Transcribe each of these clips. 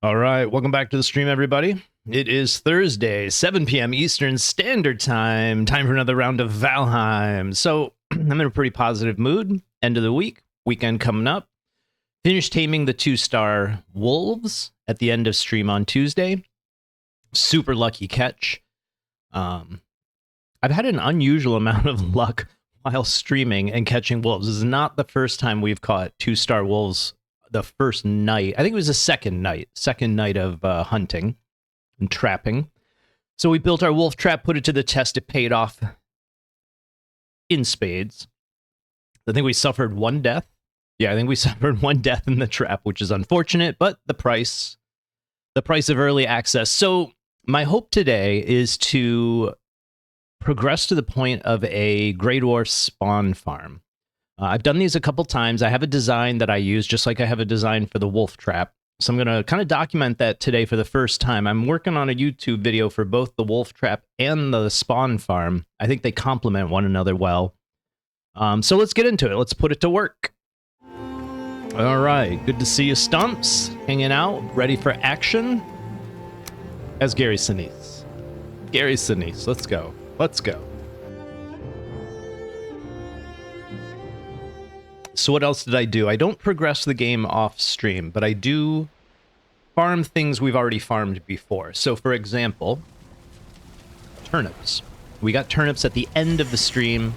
All right, welcome back to the stream, everybody. It is Thursday, 7 p.m. Eastern Standard Time. Time for another round of Valheim. So I'm in a pretty positive mood. End of the week, weekend coming up. Finished taming the 2-star wolves at the end of stream on Tuesday. Super lucky catch. I've had an unusual amount of luck while streaming and catching wolves. This is not the first time we've caught 2-star wolves the first night. I think it was the second night of hunting and trapping. So we built our wolf trap, put it to the test. It paid off in spades. I think we suffered one death. Yeah, I think we suffered one death in the trap, which is unfortunate, but the price of early access. So my hope today is to progress to the point of a Greydwarf Spawn Farm. I've done these a couple times. I have a design that I use, just like I have a design for the wolf trap. So I'm going to kind of document that today for the first time. I'm working on a YouTube video for both the wolf trap and the spawn farm. I think they complement one another well. So let's get into it. Let's put it to work. All right. Good to see you, Stumps. Hanging out, ready for action. As Gary Sinise. Gary Sinise. Let's go. Let's go. So what else did I do? I don't progress the game off stream, but I do farm things we've already farmed before. So for example, turnips. We got turnips at the end of the stream,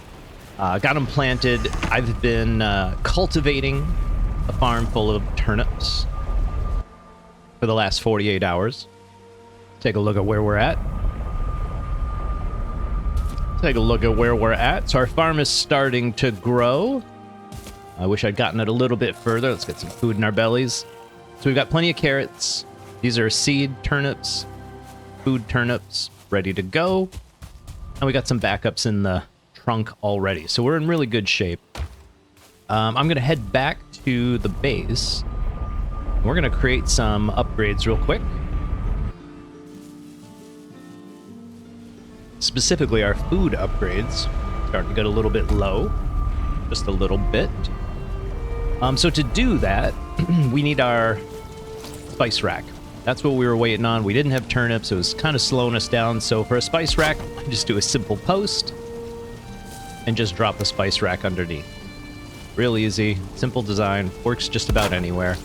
got them planted. I've been cultivating a farm full of turnips for the last 48 hours. Take a look at where we're at. So our farm is starting to grow. I wish I'd gotten it a little bit further. Let's get some food in our bellies. So we've got plenty of carrots. These are seed turnips, food turnips, ready to go. And we got some backups in the trunk already. So we're in really good shape. I'm going to head back to the base. We're going to create some upgrades real quick. Specifically, our food upgrades. Starting to get a little bit low. Just a little bit. So to do that, we need our spice rack. That's what we were waiting on. We didn't have turnips. It was kind of slowing us down. So for a spice rack, I just do a simple post and just drop the spice rack underneath. Real easy, simple design, works just about anywhere.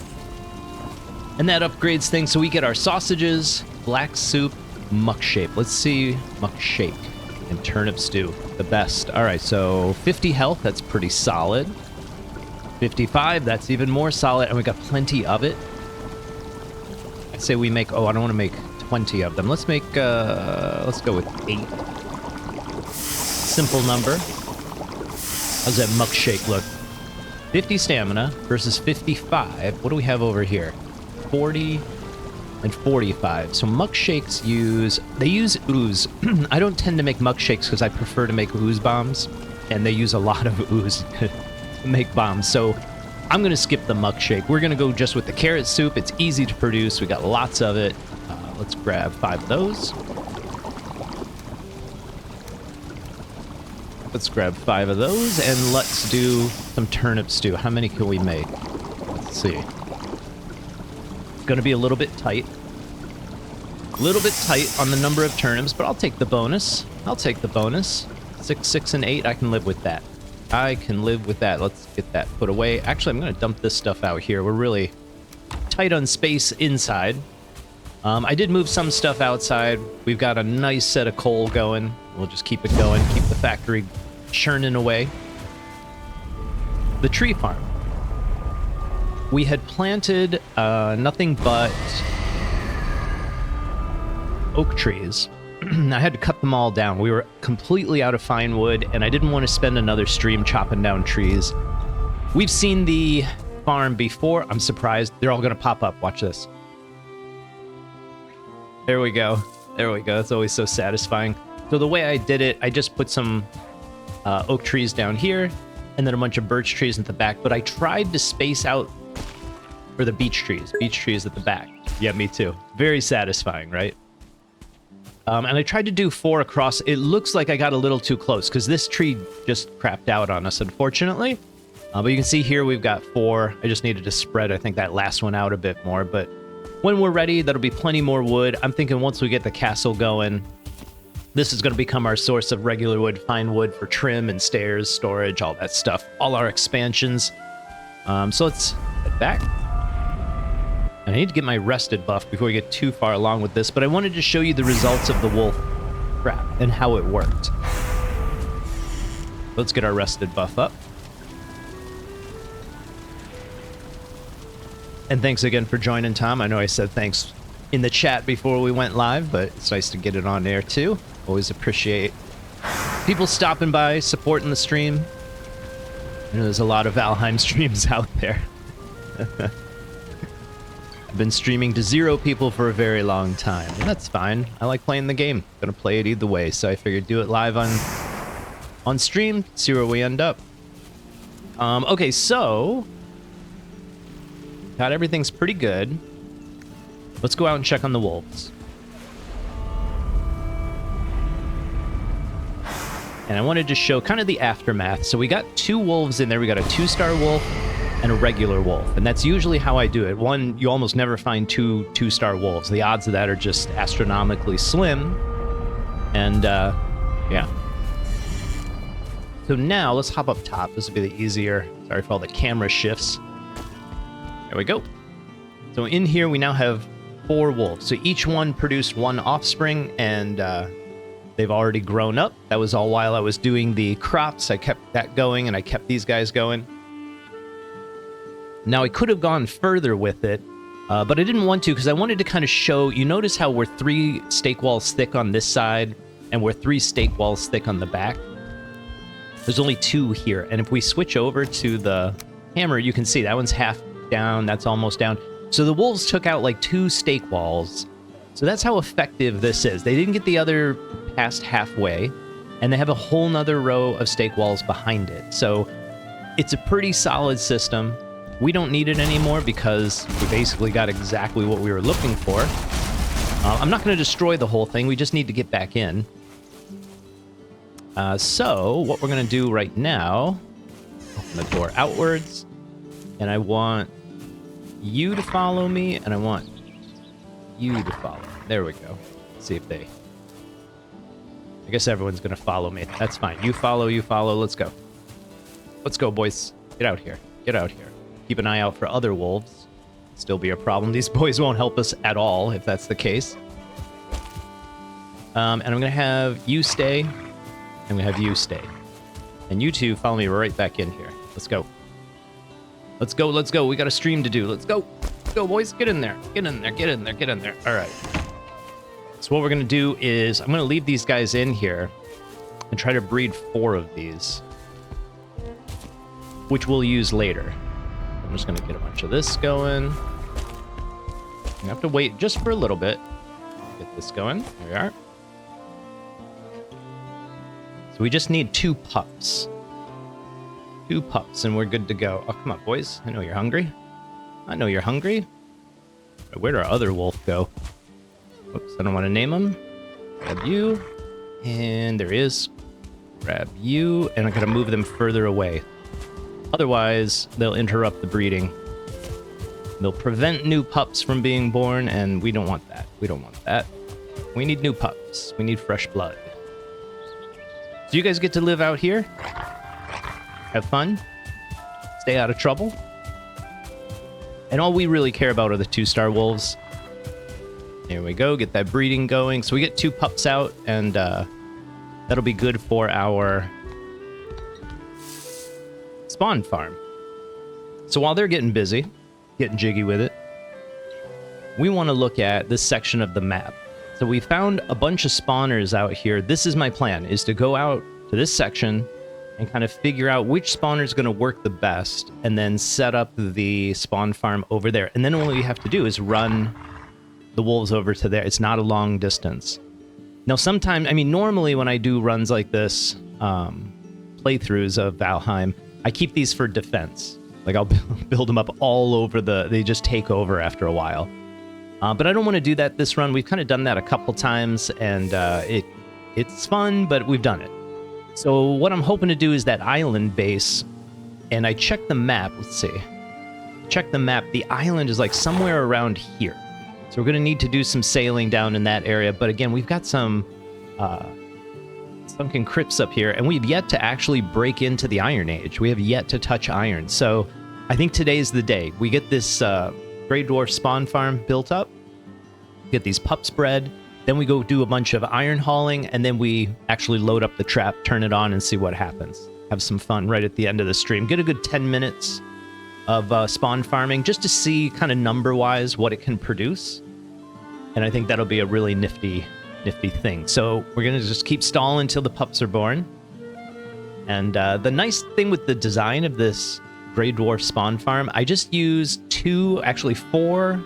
And that upgrades things. So we get our sausages, black soup, muck shape. Let's see muck shake and turnip stew, the best. All right, so 50 health, that's pretty solid. 55, that's even more solid, and we got plenty of it. I'd say we make, I don't want to make 20 of them. Let's make, let's go with 8. Simple number. How's that muck shake look? 50 stamina versus 55. What do we have over here? 40 and 45. So muck shakes use ooze. I don't tend to make muck shakes because I prefer to make ooze bombs, and they use a lot of ooze to make bombs. So I'm going to skip the muck shake. We're going to go just with the carrot soup. It's easy to produce. We got lots of it. Let's grab 5 of those. Let's grab 5 of those, and let's do some turnip stew. How many can we make? Let's see. It's going to be a little bit tight. A little bit tight on the number of turnips, but I'll take the bonus. 6, 6, and 8, I can live with that. Let's get that put away. Actually, I'm going to dump this stuff out here. We're really tight on space inside. I did move some stuff outside. We've got a nice set of coal going. We'll just keep it going, keep the factory churning away. The tree farm. We had planted nothing but oak trees. I had to cut them all down. We were completely out of fine wood, and I didn't want to spend another stream chopping down trees. We've seen the farm before. I'm surprised. They're all going to pop up. Watch this. There we go. That's always so satisfying. So the way I did it, I just put some oak trees down here, and then a bunch of birch trees at the back, but I tried to space out for the beech trees at the back. Yeah, me too. Very satisfying, right? And I tried to do 4 across. It looks like I got a little too close because this tree just crapped out on us, unfortunately. But you can see here we've got 4. I just needed to spread, I think, that last one out a bit more. But when we're ready, that'll be plenty more wood. I'm thinking once we get the castle going, this is going to become our source of regular wood, fine wood for trim and stairs, storage, all that stuff, all our expansions. So let's head back. I need to get my rested buff before we get too far along with this, but I wanted to show you the results of the wolf trap and how it worked. Let's get our rested buff up. And thanks again for joining, Tom. I know I said thanks in the chat before we went live, but it's nice to get it on air too. Always appreciate people stopping by, supporting the stream. I know there's a lot of Valheim streams out there. I've been streaming to 0 people for a very long time, and that's fine. I like playing the game. Gonna play it either way, so I figured do it live on stream, see where we end up. Okay, so got everything's pretty good. Let's go out and check on the wolves. And I wanted to show kind of the aftermath. So we got 2 wolves in there. We got a 2-star wolf and a regular wolf. And that's usually how I do it. One, you almost never find 2 2-star wolves. The odds of that are just astronomically slim. And, yeah. So now, let's hop up top. This will be the easier. Sorry for all the camera shifts. There we go. So in here, we now have 4 wolves. So each one produced 1 offspring, and they've already grown up. That was all while I was doing the crops. I kept that going, and I kept these guys going. Now, I could have gone further with it, but I didn't want to because I wanted to kind of show... You notice how we're 3 stake walls thick on this side, and we're 3 stake walls thick on the back? There's only 2 here, and if we switch over to the hammer, you can see that one's half down, that's almost down. So the wolves took out like 2 stake walls. So that's how effective this is. They didn't get the other past halfway, and they have a whole nother row of stake walls behind it. So it's a pretty solid system. We don't need it anymore because we basically got exactly what we were looking for. I'm not going to destroy the whole thing. We just need to get back in. So what we're going to do right now, open the door outwards, and I want you to follow me, and I want you to follow me. There we go. Let's see if they... I guess everyone's going to follow me. That's fine. You follow, let's go. Let's go, boys. Get out here. Get out here. Keep an eye out for other wolves. Still be a problem. These boys won't help us at all, if that's the case. And I'm going to have you stay. I'm going to have you stay. And you two follow me right back in here. Let's go. Let's go, let's go. We got a stream to do. Let's go. Let's go, boys. Get in there. Get in there. Get in there. Get in there. All right. So what we're going to do is I'm going to leave these guys in here and try to breed 4 of these, which we'll use later. I'm just going to get a bunch of this going. I have to wait just for a little bit. Get this going. There we are. So we just need 2 pups. 2 pups, and we're good to go. Oh, come on, boys. I know you're hungry. I know you're hungry. Where'd our other wolf go? Oops, I don't want to name him. Grab you. And there he is. Grab you. And I'm going to move them further away. Otherwise, they'll interrupt the breeding. They'll prevent new pups from being born, and we don't want that. We don't want that. We need new pups. We need fresh blood. So you guys get to live out here. Have fun. Stay out of trouble. And all we really care about are the 2-star wolves. Here we go. Get that breeding going. So we get 2 pups out, and that'll be good for our spawn farm. So while they're getting busy, getting jiggy with it, we want to look at this section of the map. So we found a bunch of spawners out here. This is my plan, is to go out to this section and kind of figure out which spawner is going to work the best, and then set up the spawn farm over there. And then all we have to do is run the wolves over to there. It's not a long distance. Now, sometimes, I mean, normally when I do runs like this, playthroughs of Valheim, I keep these for defense. Like, I'll build them up all over they just take over after a while. But I don't want to do that this run. We've kind of done that a couple times, and it's fun, but we've done it. So what I'm hoping to do is that island base, and I checked the map. Let's see. Check the map. The island is like somewhere around here. So we're going to need to do some sailing down in that area. But again, we've got some Sunken Crypts up here, and we've yet to actually break into the Iron Age. We have yet to touch iron. So I think today's the day. We get this Greydwarf Spawn Farm built up, get these pups bred, then we go do a bunch of iron hauling, and then we actually load up the trap, turn it on, and see what happens. Have some fun right at the end of the stream. Get a good 10 minutes of spawn farming just to see kind of number-wise what it can produce. And I think that'll be a really nifty thing. So we're going to just keep stalling until the pups are born. And the nice thing with the design of this Greydwarf Spawn Farm, I just used 4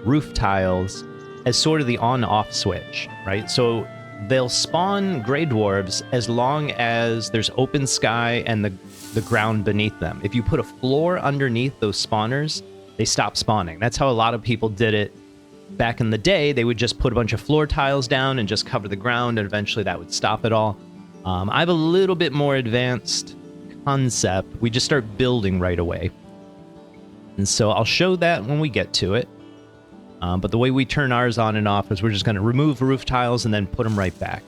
roof tiles as sort of the on-off switch, right? So they'll spawn Grey Dwarves as long as there's open sky and the ground beneath them. If you put a floor underneath those spawners, they stop spawning. That's how a lot of people did it back in the day. They would just put a bunch of floor tiles down and just cover the ground, and eventually that would stop it all. I have a little bit more advanced concept. We just start building right away. And so I'll show that when we get to it. But the way we turn ours on and off is we're just going to remove roof tiles and then put them right back.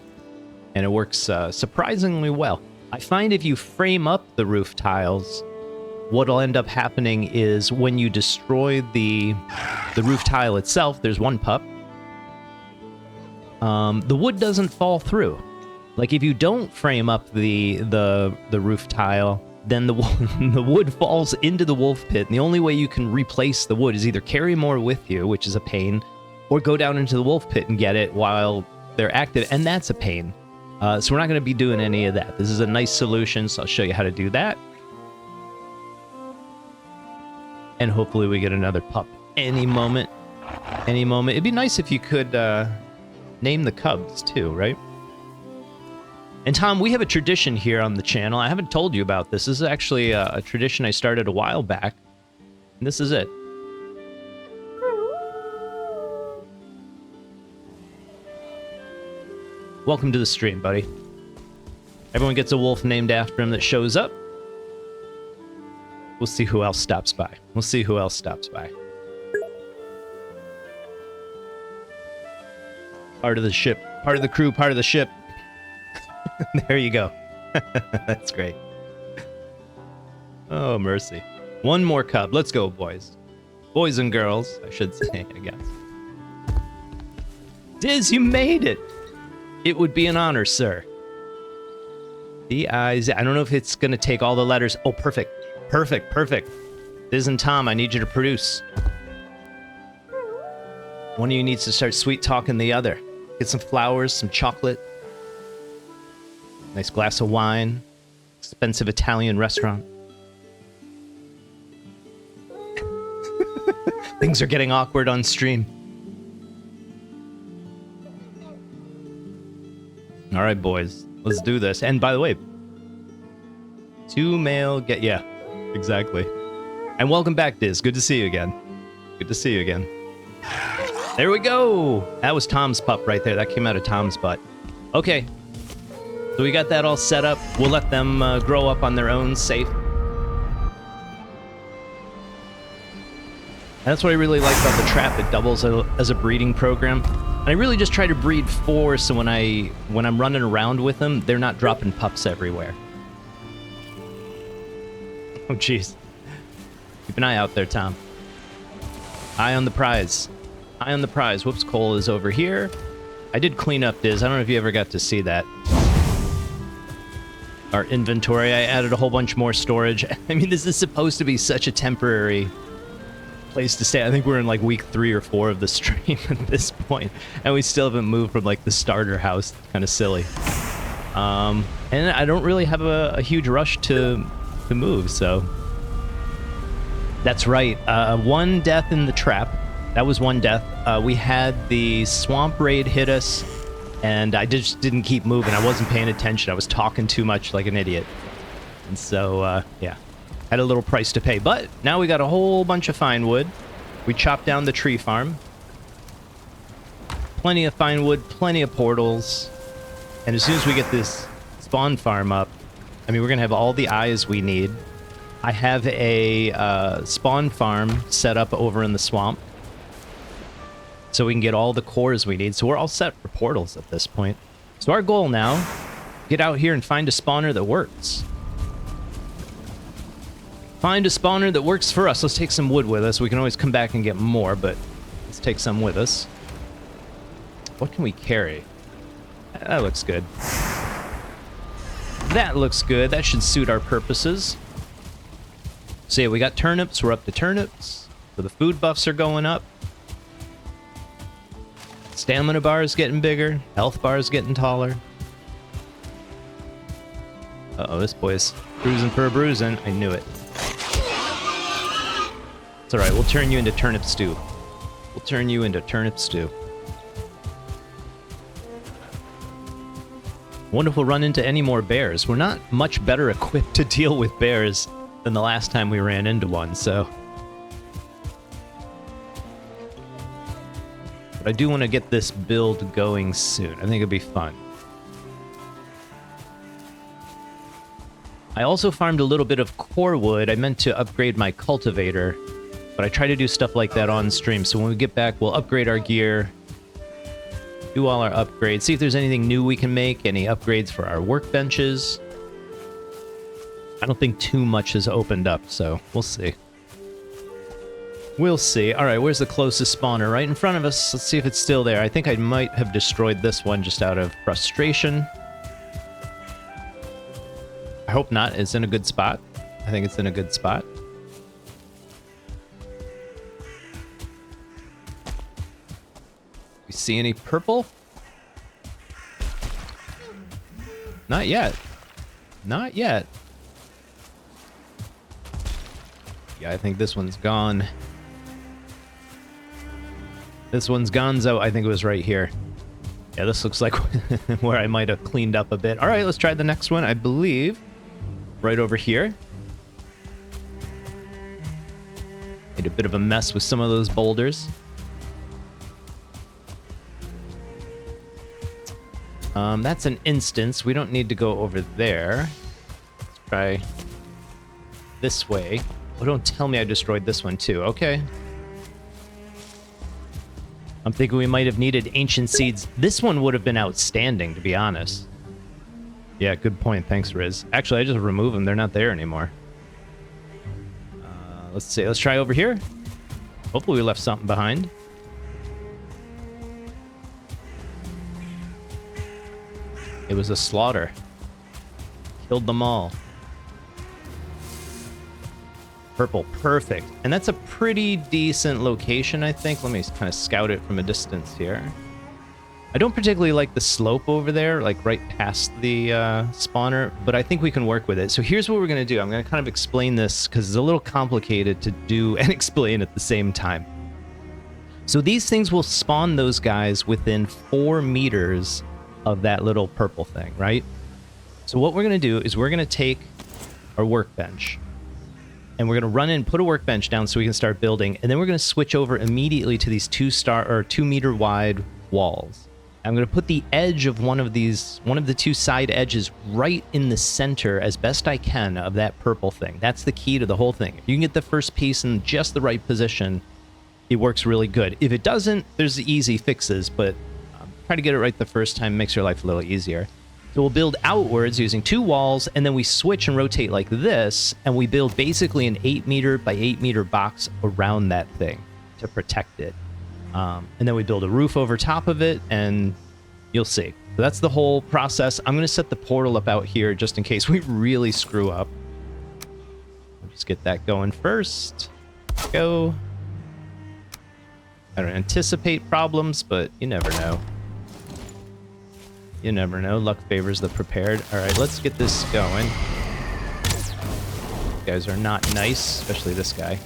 And it works surprisingly well. I find if you frame up the roof tiles, what'll end up happening is when you destroy the roof tile itself, there's one pup, the wood doesn't fall through. Like if you don't frame up the roof tile, then the wood falls into the wolf pit, and the only way you can replace the wood is either carry more with you, which is a pain, or go down into the wolf pit and get it while they're active, and that's a pain. So we're not going to be doing any of that. This is a nice solution, so I'll show you how to do that. And hopefully we get another pup any moment. Any moment. It'd be nice if you could name the cubs too, right? And Tom, we have a tradition here on the channel. I haven't told you about this. This is actually a tradition I started a while back. And this is it. Welcome to the stream, buddy. Everyone gets a wolf named after him that shows up. We'll see who else stops by. We'll see who else stops by. Part of the ship. Part of the crew, part of the ship. There you go. That's great. Oh, mercy. One more cub. Let's go, boys. Boys and girls, I should say, I guess. Diz, you made it! It would be an honor, sir. D-I-Z. I don't know if it's going to take all the letters. Oh, perfect. Perfect, perfect. Diz and Tom, I need you to produce. One of you needs to start sweet-talking the other. Get some flowers, some chocolate. Nice glass of wine. Expensive Italian restaurant. Things are getting awkward on stream. All right, boys. Let's do this. And by the way, 2 male yeah, exactly. And welcome back, Diz. Good to see you again. Good to see you again. There we go. That was Tom's pup right there. That came out of Tom's butt. Okay. So we got that all set up. We'll let them grow up on their own, safe. That's what I really like about the trap. It doubles as a breeding program. And I really just try to breed 4, so when I'm running around with them, they're not dropping pups everywhere. Oh, jeez. Keep an eye out there, Tom. Eye on the prize. Eye on the prize. Whoops, Cole is over here. I did clean up Diz. I don't know if you ever got to see that. Our inventory, I added a whole bunch more storage. I mean, this is supposed to be such a temporary place to stay. I think we're in like week 3 or 4 of the stream at this point, and we still haven't moved from like the starter house. Kind of silly. And I don't really have a huge rush to move, so. That's right. 1 death in the trap. That was 1 death. We had the swamp raid hit us, and I just didn't keep moving. I wasn't paying attention. I was talking too much like an idiot. And so, yeah, had a little price to pay. But now we got a whole bunch of fine wood. We chopped down the tree farm. Plenty of fine wood, plenty of portals. And as soon as we get this spawn farm up, I mean, we're going to have all the eyes we need. I have a spawn farm set up over in the swamp. so we can get all the cores we need. So we're all set for portals at this point. So our goal now, get out here and find a spawner that works. Find a spawner that works for us. Let's take some wood with us. We can always come back and get more, but let's take some with us. What can we carry? That looks good. That looks good. That should suit our purposes. So yeah, we got turnips. We're up to turnips. So the food buffs are going up. Stamina bar is getting bigger. Health bar is getting taller. Uh-oh, this boy's cruising for a bruising. I knew it. It's alright, we'll turn you into turnip stew. We'll turn you into turnip stew. Wonder if we'll run into any more bears. We're not much better equipped to deal with bears than the last time we ran into one, so... But I do want to get this build going soon. I think it'll be fun. I also farmed a little bit of core wood. I meant to upgrade my cultivator, but I try to do stuff like that on stream. So when we get back, we'll upgrade our gear, do all our upgrades, see if there's anything new we can make, any upgrades for our workbenches. I don't think too much has opened up, so we'll see. We'll see. All right, where's the closest spawner? Right in front of us. Let's see if it's still there. I think I might have destroyed this one just out of frustration. I hope not. It's in a good spot. I think it's in a good spot. You see any purple? Not yet. Not yet. Yeah, I think this one's gone. This one's gonzo. I think it was right here. Yeah, this looks like where I might have cleaned up a bit. All right, let's try the next one. I believe right over here. Made a bit of a mess with some of those boulders. That's an instance. We don't need to go over there. Let's try this way. Oh, don't tell me I destroyed this one too. Okay. I'm thinking we might have needed ancient seeds. This one would have been outstanding, to be honest. Yeah, good point. Thanks, Riz. Actually, I just removed them. They're not there anymore. Let's see. Let's try over here. Hopefully we left something behind. It was a slaughter. Killed them all. Purple, perfect. And that's a pretty decent location, I think. Let me kind of scout it from a distance here. I don't particularly like the slope over there, like right past the spawner, but I think we can work with it. So here's what we're going to do. I'm going to kind of explain this because it's a little complicated to do and explain at the same time. So these things will spawn those guys within 4 meters of that little purple thing, right? So what we're going to do is we're going to take our workbench and we're going to run in, put a workbench down so we can start building, and then we're going to switch over immediately to these 2 meter wide walls. I'm going to put the edge of one of the 2 side edges right in the center as best I can of that purple thing. That's the key to the whole thing. If you can get the first piece in just the right position, it works really good. If it doesn't, there's easy fixes, but try to get it right the first time, makes your life a little easier. So we'll build outwards using 2 walls, and then we switch and rotate like this, and we build basically an 8 meter by 8 meter box around that thing to protect it. And then we build a roof over top of it, and you'll see. So that's the whole process. I'm going to set the portal up out here just in case we really screw up. We'll just get that going first. Go. I don't anticipate problems, but you never know. You never know. Luck favors the prepared. All right, let's get this going. You guys are not nice, especially this guy.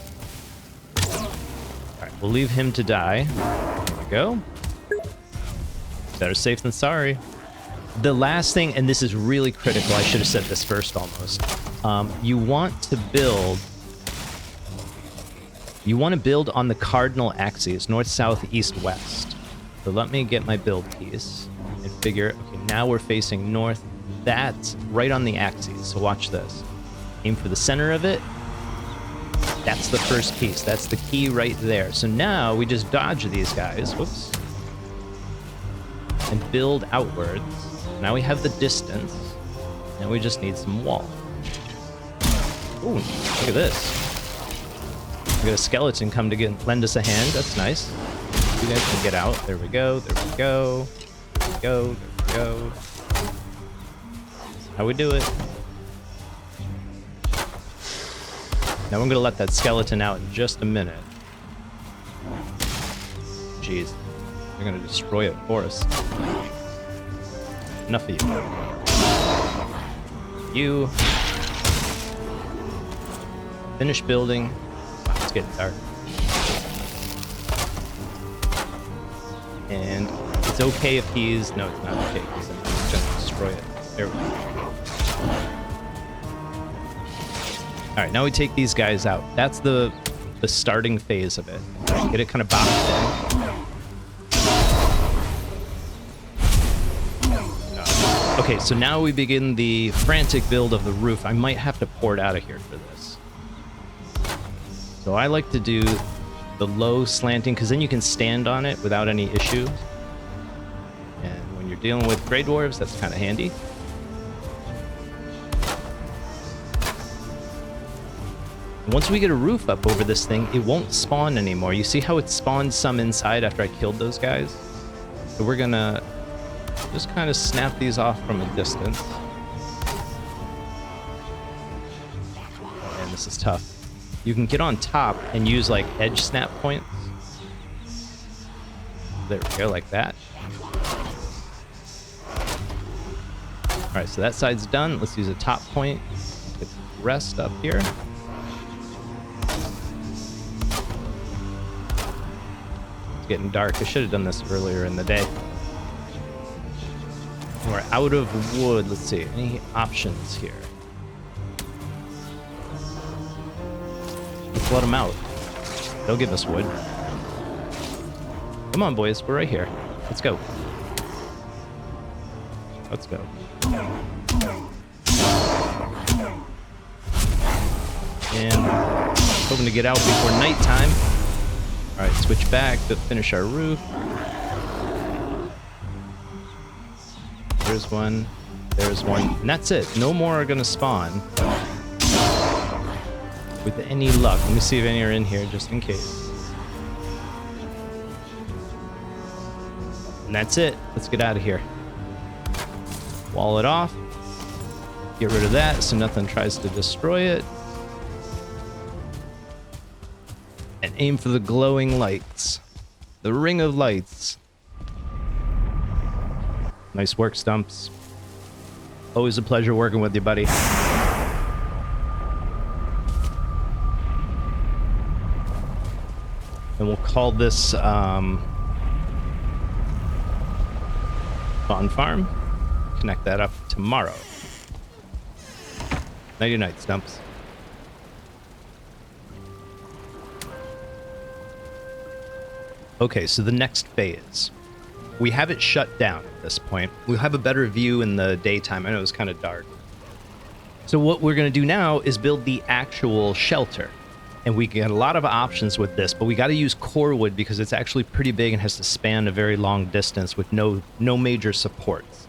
All right, we'll leave him to die. There we go. Better safe than sorry. The last thing, and this is really critical, I should have said this first almost. You want to build on the cardinal axes, north, south, east, west. So let me get my build piece and figure, okay, now we're facing north. That's right on the axes, so watch this. Aim for the center of it. That's the first piece. That's the key right there. So now we just dodge these guys. Whoops. And build outwards. Now we have the distance. Now we just need some wall. Ooh, look at this. We got a skeleton come to lend us a hand. That's nice. You guys can get out. There we go. There we go. There we go. There we go. That's how we do it. Now I'm going to let that skeleton out in just a minute. Jeez. They're going to destroy it for us. Enough of you. You. Finish building. Wow, it's getting dark. And it's okay if he's... No, it's not okay because I'm just going to destroy it. There we go. Alright, now we take these guys out. That's the starting phase of it. Get it kind of boxed in. Okay, so now we begin the frantic build of the roof. I might have to pour it out of here for this. So I like to do the low slanting, because then you can stand on it without any issues. And when you're dealing with Grey Dwarves, that's kind of handy. Once we get a roof up over this thing, it won't spawn anymore. You see how it spawned some inside after I killed those guys? So we're gonna just kind of snap these off from a distance. Man, this is tough. You can get on top and use like edge snap points. There we go, like that. Alright, so that side's done. Let's use a top point. Get the rest up here. Getting dark. I should have done this earlier in the day. We're out of wood. Let's see. Any options here? Let's let them out. They'll give us wood. Come on, boys. We're right here. Let's go. Let's go. And hoping to get out before nighttime. Alright, switch back to finish our roof. There's one. There's one. And that's it. No more are going to spawn. With any luck. Let me see if any are in here, just in case. And that's it. Let's get out of here. Wall it off. Get rid of that so nothing tries to destroy it. And aim for the glowing lights. The ring of lights. Nice work, Stumps. Always a pleasure working with you, buddy. And we'll call this Spawn Farm. Connect that up tomorrow. Nighty night, Stumps. Okay, so the next phase. We have it shut down at this point. We'll have a better view in the daytime. I know it was kind of dark. So what we're going to do now is build the actual shelter. And we get a lot of options with this, but we got to use core wood because it's actually pretty big and has to span a very long distance with no major supports.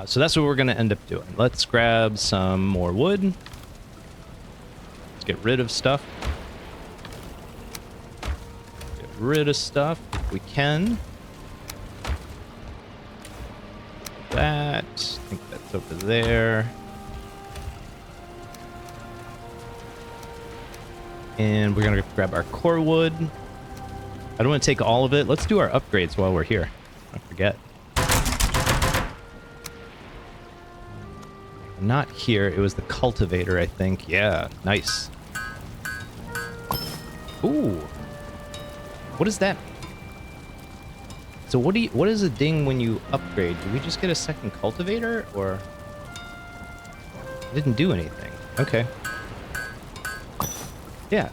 So that's what we're going to end up doing. Let's grab some more wood. Let's get rid of stuff. Rid of stuff if we can. That. I think that's over there. And we're gonna grab our core wood. I don't want to take all of it. Let's do our upgrades while we're here. I forget. Not here. It was the cultivator, I think. Yeah, nice. Ooh. What does that mean? So what is a ding when you upgrade? Do we just get a second cultivator, or it didn't do anything? Okay. Yeah.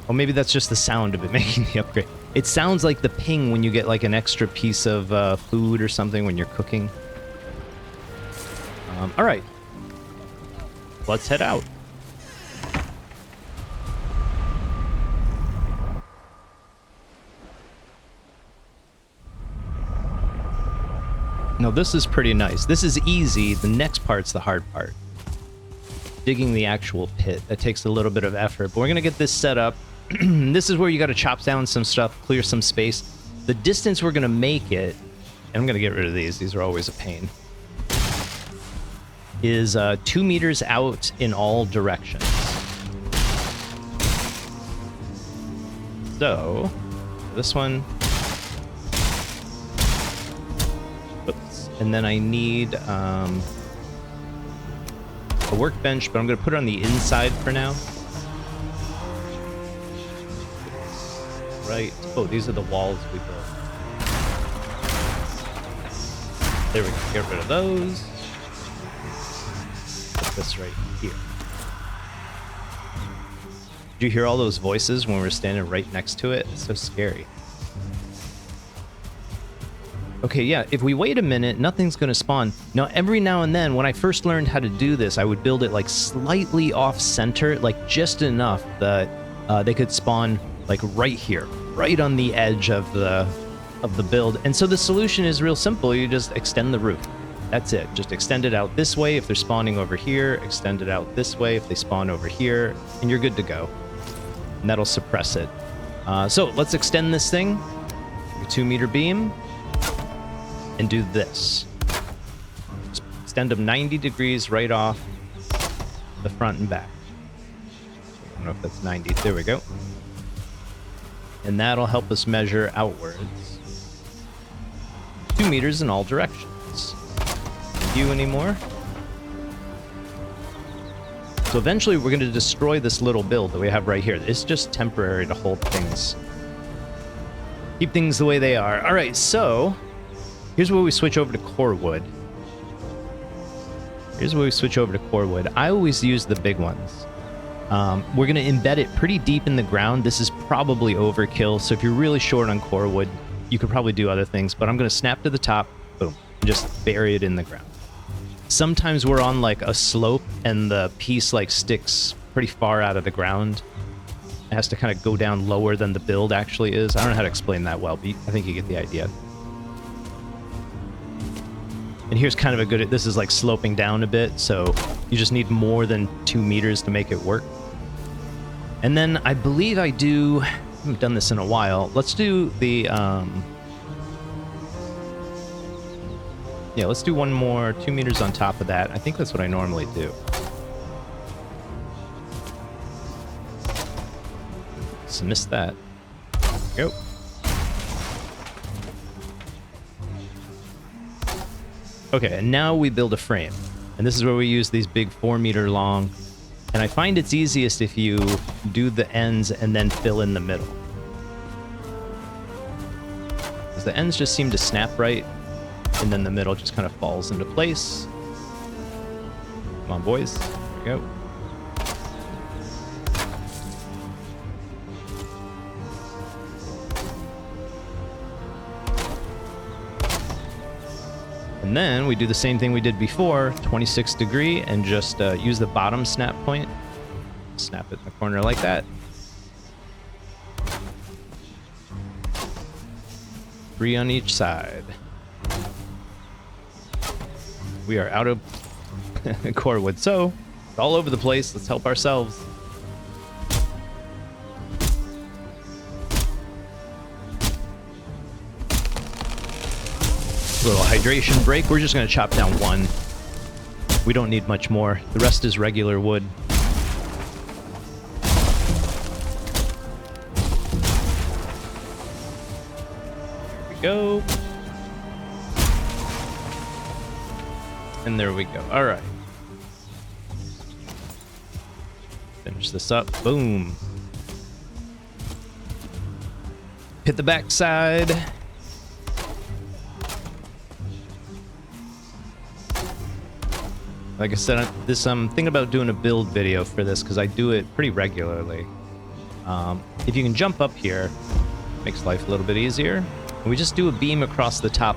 Or maybe that's just the sound of it making the upgrade. It sounds like the ping when you get like an extra piece of food or something when you're cooking. All right. Let's head out. No, this is pretty nice. This is easy. The next part's the hard part. Digging the actual pit. That takes a little bit of effort, but we're going to get this set up. This is where you got to chop down some stuff, clear some space. The distance we're going to make it, and I'm going to get rid of these. These are always a pain. Is 2 meters out in all directions. So, this one. Oops. And then I need a workbench, but I'm going to put it on the inside for now. Right. Oh, these are the walls we built. There we go. Get rid of those. Put this right here. Did you hear all those voices when we were standing right next to it? It's so scary. Okay, yeah, if we wait a minute, nothing's going to spawn. Now, every now and then, when I first learned how to do this, I would build it like slightly off-center, like just enough that they could spawn like right here, right on the edge of the build. And so the solution is real simple. You just extend the roof. That's it. Just extend it out this way if they're spawning over here. Extend it out this way if they spawn over here. And you're good to go. And that'll suppress it. So let's extend this thing. Your 2 meter beam. And do this. Just extend them 90 degrees right off the front and back. I don't know if that's 90. There we go. And that'll help us measure outwards. 2 meters in all directions. You anymore? So eventually we're going to destroy this little build that we have right here. It's just temporary to hold things. Keep things the way they are. All right, so here's where we switch over to core wood. I always use the big ones. We're going to embed it pretty deep in the ground. This is probably overkill, so if you're really short on core wood, you could probably do other things, but I'm going to snap to the top, boom, and just bury it in the ground. Sometimes we're on like a slope and the piece like sticks pretty far out of the ground. It has to kind of go down lower than the build actually is. I don't know how to explain that well, but I think you get the idea. And here's kind of a good, this is like sloping down a bit, so you just need more than 2 meters to make it work. And then I believe I haven't done this in a while. Let's do the, yeah, let's do one more 2 meters on top of that. I think that's what I normally do. Just missed that. Go. Okay, and now we build a frame. And this is where we use these big 4 meter long. And I find it's easiest if you do the ends and then fill in the middle. Because the ends just seem to snap right, and then the middle just kind of falls into place. Come on, boys. There we go. And then we do the same thing we did before, 26 degree, and just use the bottom snap point. Snap it in the corner like that. 3 on each side. We are out of core wood, so it's all over the place. Let's help ourselves. A little hydration break. We're just going to chop down 1. We don't need much more. The rest is regular wood. There we go. And there we go. All right. Finish this up. Boom. Hit the back side. Like I said, I'm thinking about doing a build video for this because I do it pretty regularly. If you can jump up here, makes life a little bit easier. And we just do a beam across the top.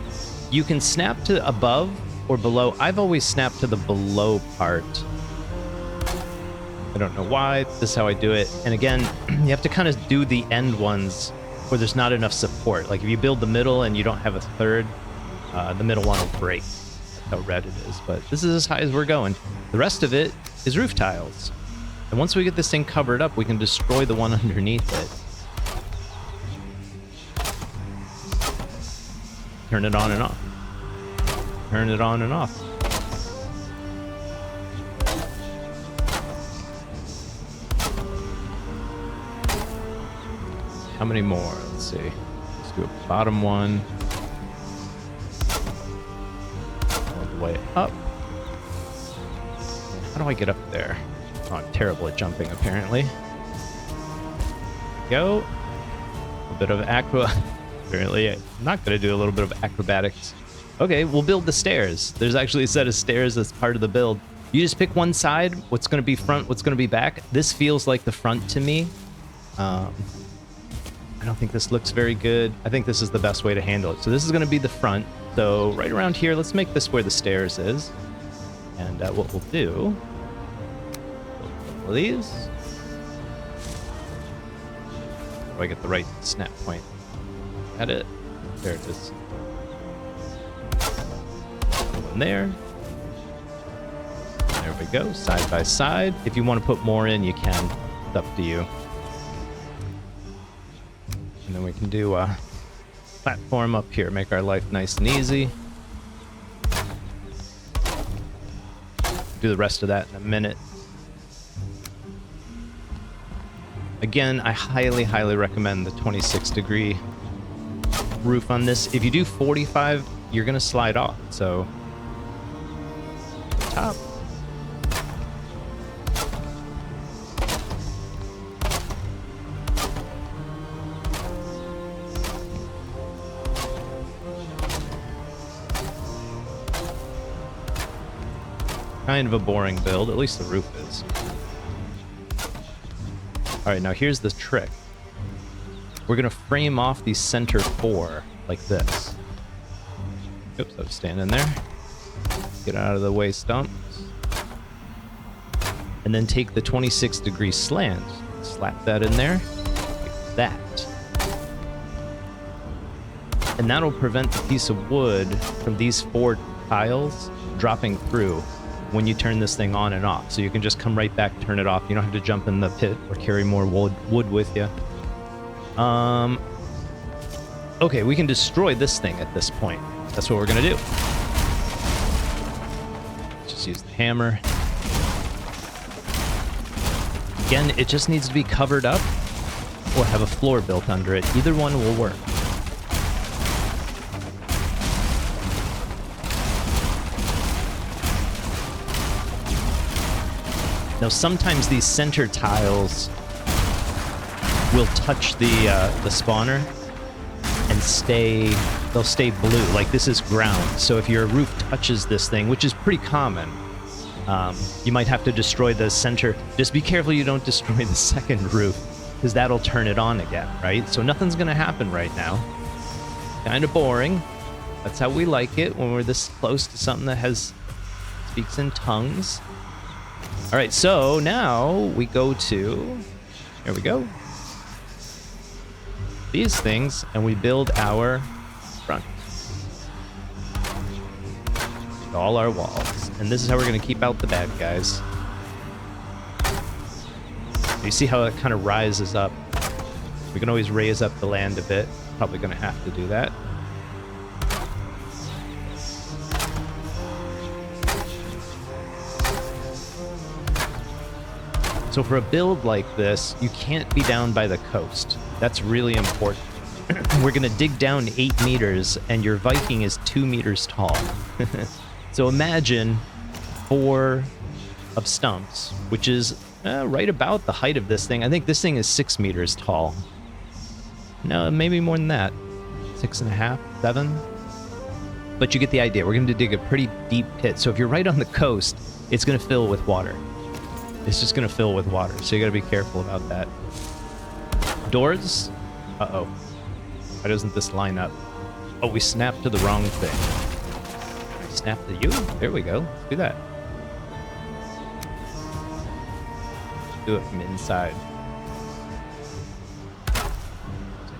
You can snap to above or below. I've always snapped to the below part. I don't know why. This is how I do it. And again, you have to kind of do the end ones where there's not enough support. Like if you build the middle and you don't have a third, The middle one will break. That's how red it is. But this is as high as we're going. The rest of it is roof tiles. And once we get this thing covered up, we can destroy the one underneath it. Turn it on and off. Turn it on and off. How many more? Let's see. Let's do a bottom one. All the way up. How do I get up there? Oh, I'm terrible at jumping, apparently. Go. A bit of Apparently, I'm not going to do a little bit of acrobatics. Okay, we'll build the stairs. There's actually a set of stairs that's part of the build. You just pick one side, what's going to be front, what's going to be back. This feels like the front to me. I don't think this looks very good. I think this is the best way to handle it. So this is going to be the front. So right around here, let's make this where the stairs is. And what we'll do, build a couple of these. Do I get the right snap point? At it. There it is. One there. There we go, side by side. If you want to put more in, you can. It's up to you. And then we can do a platform up here, make our life nice and easy. Do the rest of that in a minute. Again, I highly, highly recommend the 26-degree roof on this. If you do 45, you're going to slide off. So, top. Kind of a boring build, at least the roof is. Alright, now here's the trick. We're gonna frame off these center four like this. Oops, I was standing there. Get out of the way, Stumps. And then take the 26-degree slant, slap that in there, like that. And that'll prevent the piece of wood from these four tiles dropping through when you turn this thing on and off. So you can just come right back, turn it off. You don't have to jump in the pit or carry more wood with you. Okay, we can destroy this thing at this point. That's what we're gonna do. Just use the hammer. Again, it just needs to be covered up or have a floor built under it. Either one will work. Now, sometimes these center tiles will touch the spawner and they'll stay blue. Like this is ground. So if your roof touches this thing, which is pretty common, you might have to destroy the center. Just be careful you don't destroy the second roof, because that'll turn it on again, right? So nothing's gonna happen right now. Kind of boring. That's how we like it when we're this close to something that speaks in tongues. All right, so now we go to, here we go, these things, and we build our front. All our walls. And this is how we're going to keep out the bad guys. You see how it kind of rises up? We can always raise up the land a bit. Probably going to have to do that. So for a build like this, you can't be down by the coast. That's really important. We're going to dig down 8 meters, and your Viking is 2 meters tall. So imagine 4 of Stumps, which is right about the height of this thing. I think this thing is 6 meters tall. No, maybe more than that. 6.5, 7. But you get the idea. We're going to dig a pretty deep pit. So if you're right on the coast, it's going to fill with water. It's just going to fill with water, so you got to be careful about that. Doors? Uh-oh. Why doesn't this line up? Oh, we snapped to the wrong thing. Snap to you? There we go. Let's do that. Do it from inside.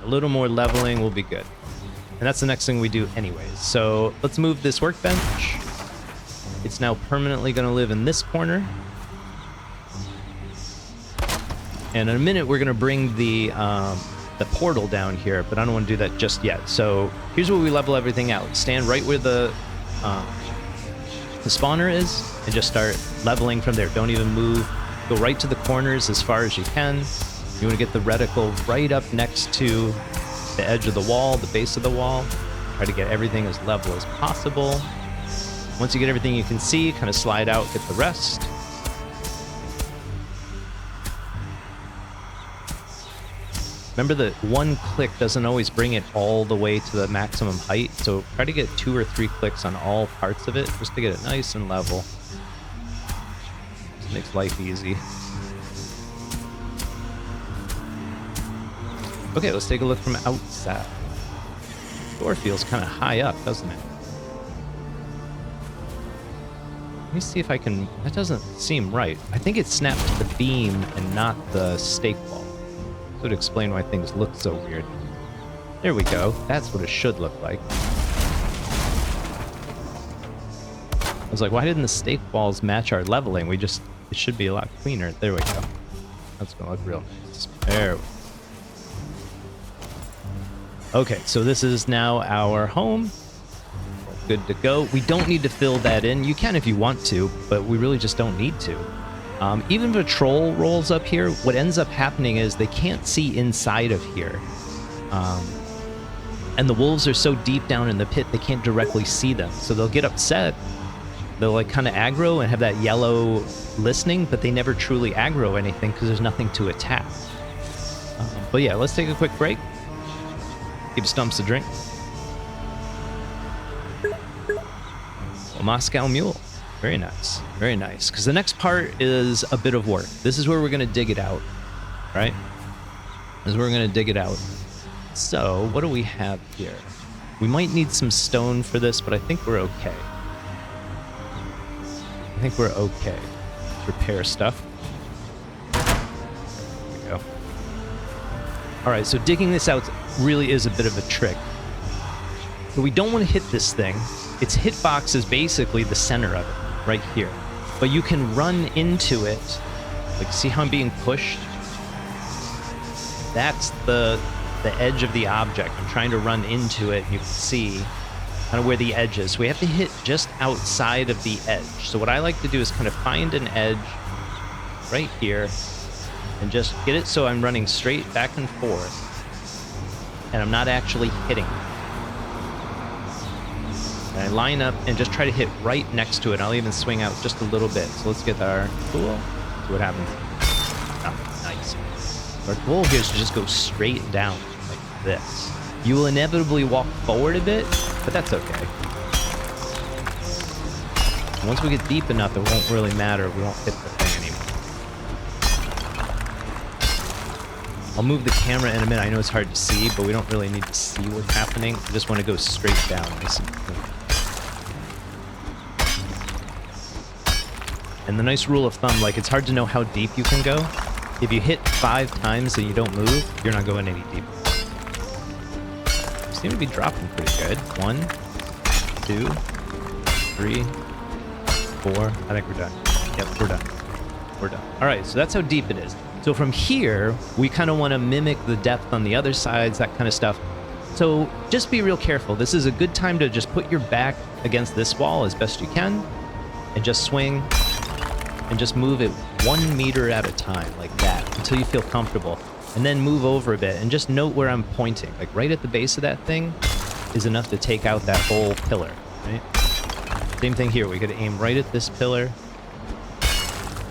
A little more leveling will be good. And that's the next thing we do anyways. So let's move this workbench. It's now permanently going to live in this corner. And in a minute, we're going to bring the portal down here, but I don't want to do that just yet. So here's where we level everything out. Stand right where the spawner is and just start leveling from there. Don't even move. Go right to the corners as far as you can. You want to get the reticle right up next to the edge of the wall, the base of the wall. Try to get everything as level as possible. Once you get everything you can see, kind of slide out, get the rest. Remember that one click doesn't always bring it all the way to the maximum height, so try to get 2 or 3 clicks on all parts of it just to get it nice and level. This makes life easy. Okay, let's take a look from outside. The door feels kind of high up, doesn't it? Let me see if I can... That doesn't seem right. I think it snapped to the beam and not the stake wall. This would explain why things look so weird. There we go. That's what it should look like. I was like, why didn't the stake walls match our leveling? It should be a lot cleaner. There we go. That's gonna look real nice. There we go. Okay, so this is now our home. Good to go. We don't need to fill that in. You can if you want to, but we really just don't need to. Even if a troll rolls up here, what ends up happening is they can't see inside of here. And the wolves are so deep down in the pit, they can't directly see them. So they'll get upset. They'll like kind of aggro and have that yellow listening, but they never truly aggro anything because there's nothing to attack. But yeah, let's take a quick break. Give Stumps a drink. Well, Moscow Mule. Very nice. Very nice. Because the next part is a bit of work. This is where we're going to dig it out. Right? This is where we're going to dig it out. So, what do we have here? We might need some stone for this, but I think we're okay. I think we're okay. Repair stuff. There we go. Alright, so digging this out really is a bit of a trick. So we don't want to hit this thing. Its hitbox is basically the center of it, right here. But you can run into it. Like, see how I'm being pushed? That's the edge of the object. I'm trying to run into it, and you can see kind of where the edge is. So we have to hit just outside of the edge. So what I like to do is kind of find an edge right here and just get it so I'm running straight back and forth. And I'm not actually hitting it. And I line up and just try to hit right next to it. I'll even swing out just a little bit. So let's get our tool. See what happens. Oh, nice. Our goal here is to just go straight down like this. You will inevitably walk forward a bit, but that's okay. Once we get deep enough, it won't really matter. We won't hit the thing anymore. I'll move the camera in a minute. I know it's hard to see, but we don't really need to see what's happening. We just want to go straight down. Nice and clean. And the nice rule of thumb, like, it's hard to know how deep you can go. If you hit 5 times and you don't move, you're not going any deeper. Seem to be dropping pretty good. 1, 2, 3, 4. I think we're done. Yep, we're done. We're done. All right, so that's how deep it is. So from here, we kind of want to mimic the depth on the other sides, that kind of stuff. So just be real careful. This is a good time to just put your back against this wall as best you can and just swing and just move it 1 meter at a time like that until you feel comfortable. And then move over a bit and just note where I'm pointing. Like right at the base of that thing is enough to take out that whole pillar, right? Same thing here. We could aim right at this pillar,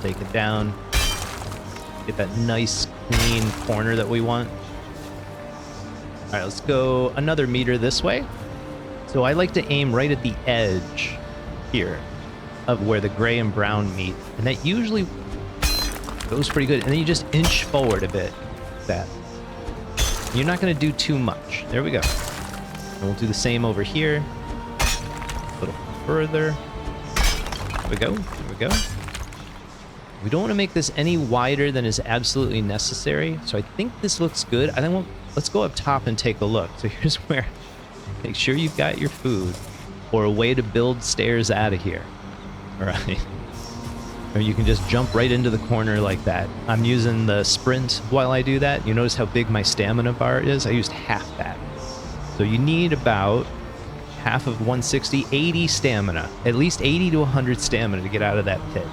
take it down, get that nice clean corner that we want. All right, let's go another meter this way. So I like to aim right at the edge here of where the gray and brown meet. And that usually goes pretty good. And then you just inch forward a bit. That. You're not going to do too much. There we go. And we'll do the same over here. A little further. There we go. There we go. We don't want to make this any wider than is absolutely necessary. So I think this looks good. I think let's go up top and take a look. So here's where Make sure you've got your food or a way to build stairs out of here. All right. Or you can just jump right into the corner like that. I'm using the sprint while I do that. You notice how big my stamina bar is? I used half that. So you need about half of 160, 80 stamina. At least 80 to 100 stamina to get out of that pit.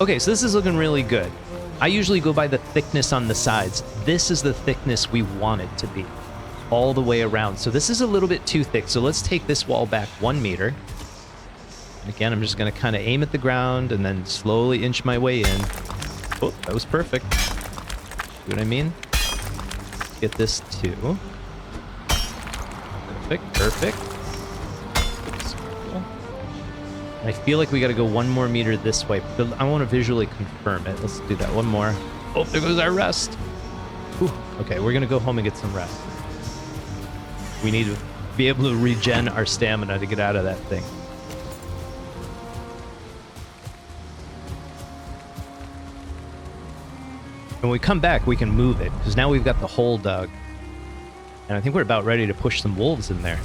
Okay, so this is looking really good. I usually go by the thickness on the sides. This is the thickness we want it to be. All the way around. So this is a little bit too thick. So let's take this wall back 1 meter. Again, I'm just going to kind of aim at the ground and then slowly inch my way in. Oh, that was perfect. See what I mean? Get this too. Perfect, perfect. I feel like we got to go 1 more meter this way, but I want to visually confirm it. Let's do that. 1 more. Oh, there goes our rest. Whew. Okay, we're going to go home and get some rest. We need to be able to regen our stamina to get out of that thing. When we come back, we can move it, because now we've got the hole dug. And I think we're about ready to push some wolves in there.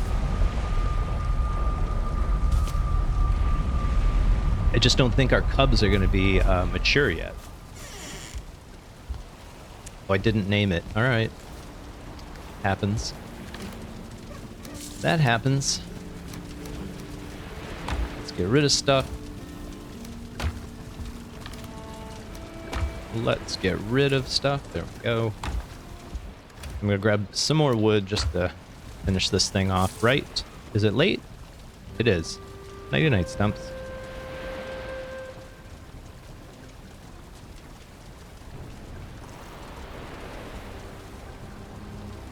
I just don't think our cubs are going to be mature yet. Oh, I didn't name it. All right. Happens. That happens. Let's get rid of stuff. Let's get rid of stuff. There we go. I'm gonna grab some more wood just to finish this thing off, right? Is it late? It is. Nighty night, Stumps.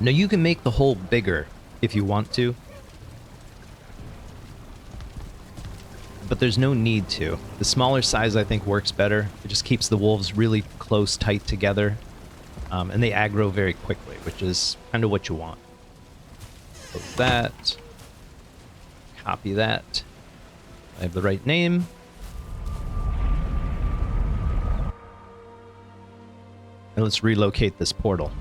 Now you can make the hole bigger if you want to, but there's no need to. The smaller size I think works better. It just keeps the wolves really close, tight together, and they aggro very quickly, which is kind of what you want. Close that. Copy that. I have the right name. And let's relocate this portal.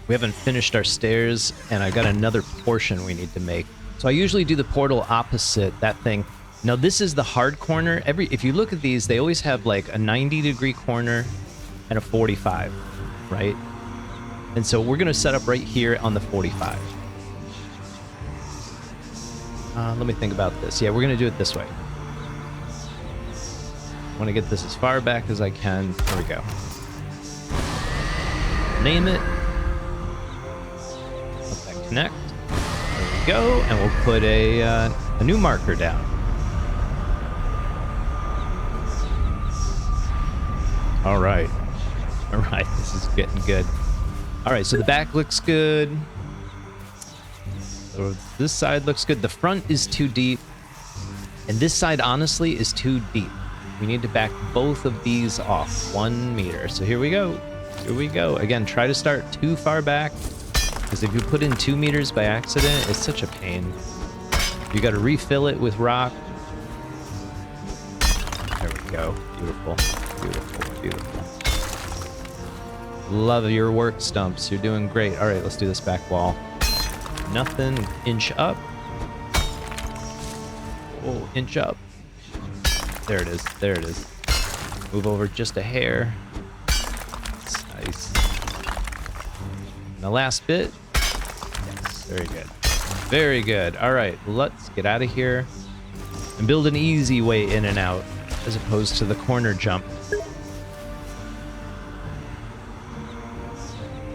We haven't finished our stairs, and I've got another portion we need to make. So I usually do the portal opposite that thing. Now this is the hard corner. If you look at these, they always have like a 90-degree corner and a 45, right? And so we're gonna set up right here on the 45. Let me think about this. Yeah, we're gonna do it this way. I wanna get this as far back as I can. There we go. Name it. Connect. There we go, and we'll put a new marker down. All right, this is getting good. All right, so the back looks good. So this side looks good. The front is too deep, and this side honestly is too deep. We need to back both of these off 1 meter. So here we go. Here we go. Again, try to start too far back. Because if you put in 2 meters by accident, it's such a pain. You got to refill it with rock. There we go. Beautiful. Beautiful. Beautiful. Love your work, Stumps. You're doing great. All right, let's do this back wall. Nothing. Inch up. Oh, inch up. There it is. There it is. Move over just a hair. That's nice. And the last bit. Yes, very good. Very good. All right, let's get out of here and build an easy way in and out as opposed to the corner jump.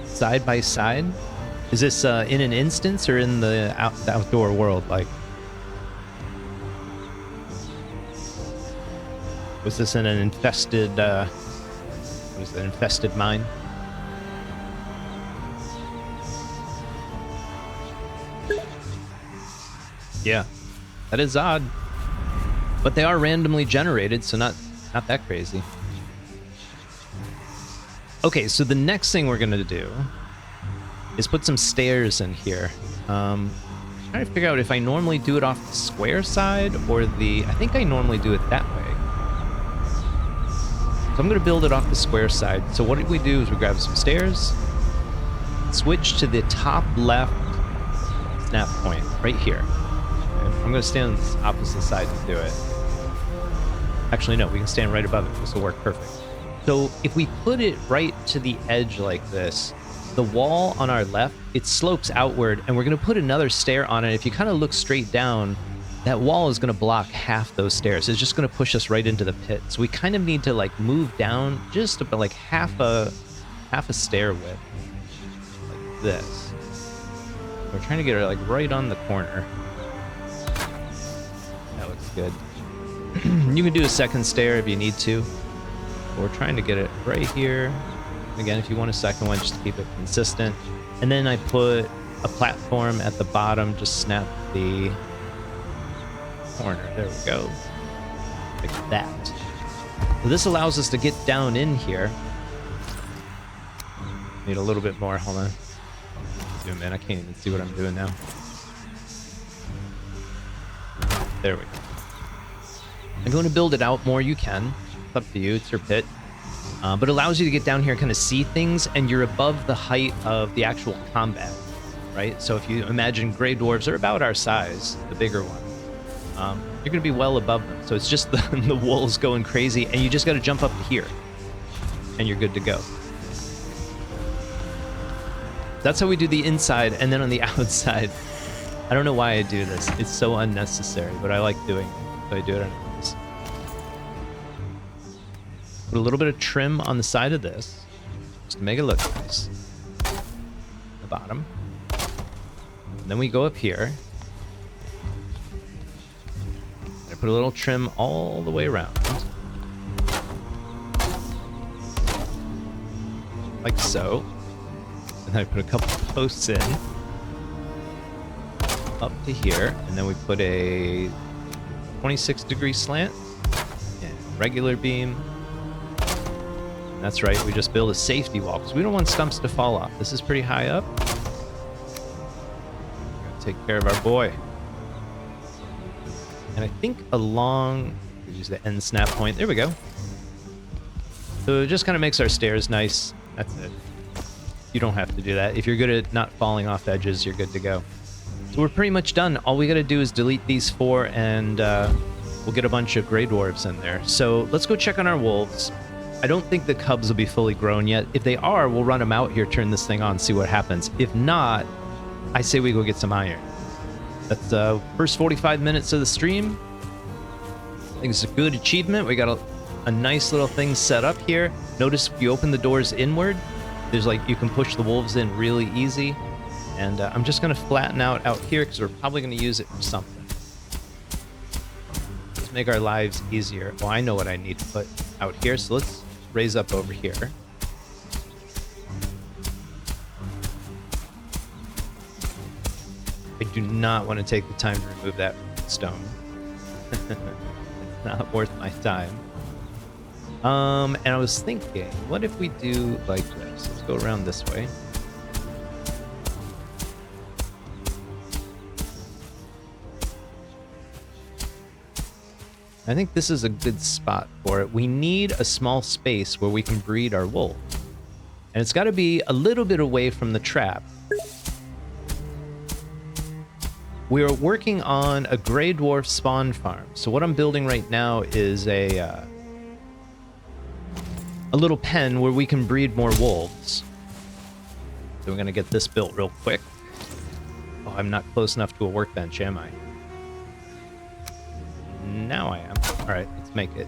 Side by side? Is this in an instance or in the outdoor world? Like, was this in an infested, what is it, infested mine? Yeah, that is odd. But they are randomly generated, so not that crazy. Okay, so the next thing we're gonna do is put some stairs in here. trying to figure out if I normally do it off the square side or the... I think I normally do it that way. So I'm going to build it off the square side. So what we do is we grab some stairs, switch to the top left snap point right here. And I'm going to stand on the opposite side to do it. Actually, no, we can stand right above it. This will work perfect. So if we put it right to the edge like this, the wall on our left, it slopes outward, and we're going to put another stair on it. If you kind of look straight down, that wall is going to block half those stairs. It's just going to push us right into the pit. So we kind of need to like move down just about like half a stair width, like this. We're trying to get it like right on the corner. That looks good. You can do a second stair if you need to. But we're trying to get it right here. Again, if you want a second one, just to keep it consistent. And then I put a platform at the bottom, just snap the corner. There we go. Like that. So this allows us to get down in here. Need a little bit more. Hold on. Zoom in. I can't even see what I'm doing now. There we go. If you want to build it out more, you can. It's up to you. It's your pit. But it allows you to get down here and kind of see things, and you're above the height of the actual combat, right? So if you imagine Grey Dwarves are about our size, the bigger one, you're going to be well above them. So it's just the wolves going crazy, and you just got to jump up to here, and you're good to go. That's how we do the inside, and then on the outside, I don't know why I do this. It's so unnecessary, but I like doing it, so I do it anyways. Put a little bit of trim on the side of this, just to make it look nice. The bottom. And then we go up here. I put a little trim all the way around. Like so. And then I put a couple of posts in. Up to here. And then we put a 26-degree slant. And regular beam. And that's right, we just build a safety wall, because we don't want stumps to fall off. This is pretty high up. We're gonna take care of our boy. And I think along, use the end snap point. There we go. So it just kind of makes our stairs nice. That's it. You don't have to do that. If you're good at not falling off edges, you're good to go. So we're pretty much done. All we got to do is delete these 4, and we'll get a bunch of Grey Dwarves in there. So let's go check on our wolves. I don't think the cubs will be fully grown yet. If they are, we'll run them out here, turn this thing on, see what happens. If not, I say we go get some iron. That's the first 45 minutes of the stream. I think it's a good achievement. We got a nice little thing set up here. Notice if you open the doors inward, there's like, you can push the wolves in really easy. And I'm just going to flatten out here, because we're probably going to use it for something. Let's make our lives easier. Well, I know what I need to put out here, so let's raise up over here. I do not want to take the time to remove that stone. It's not worth my time. And I was thinking, what if we do like this? Let's go around this way. I think this is a good spot for it. We need a small space where we can breed our wolves. And it's got to be a little bit away from the trap. We are working on a Greydwarf Spawn Farm. So what I'm building right now is a little pen where we can breed more wolves. So we're going to get this built real quick. Oh, I'm not close enough to a workbench, am I? Now I am. All right, let's make it.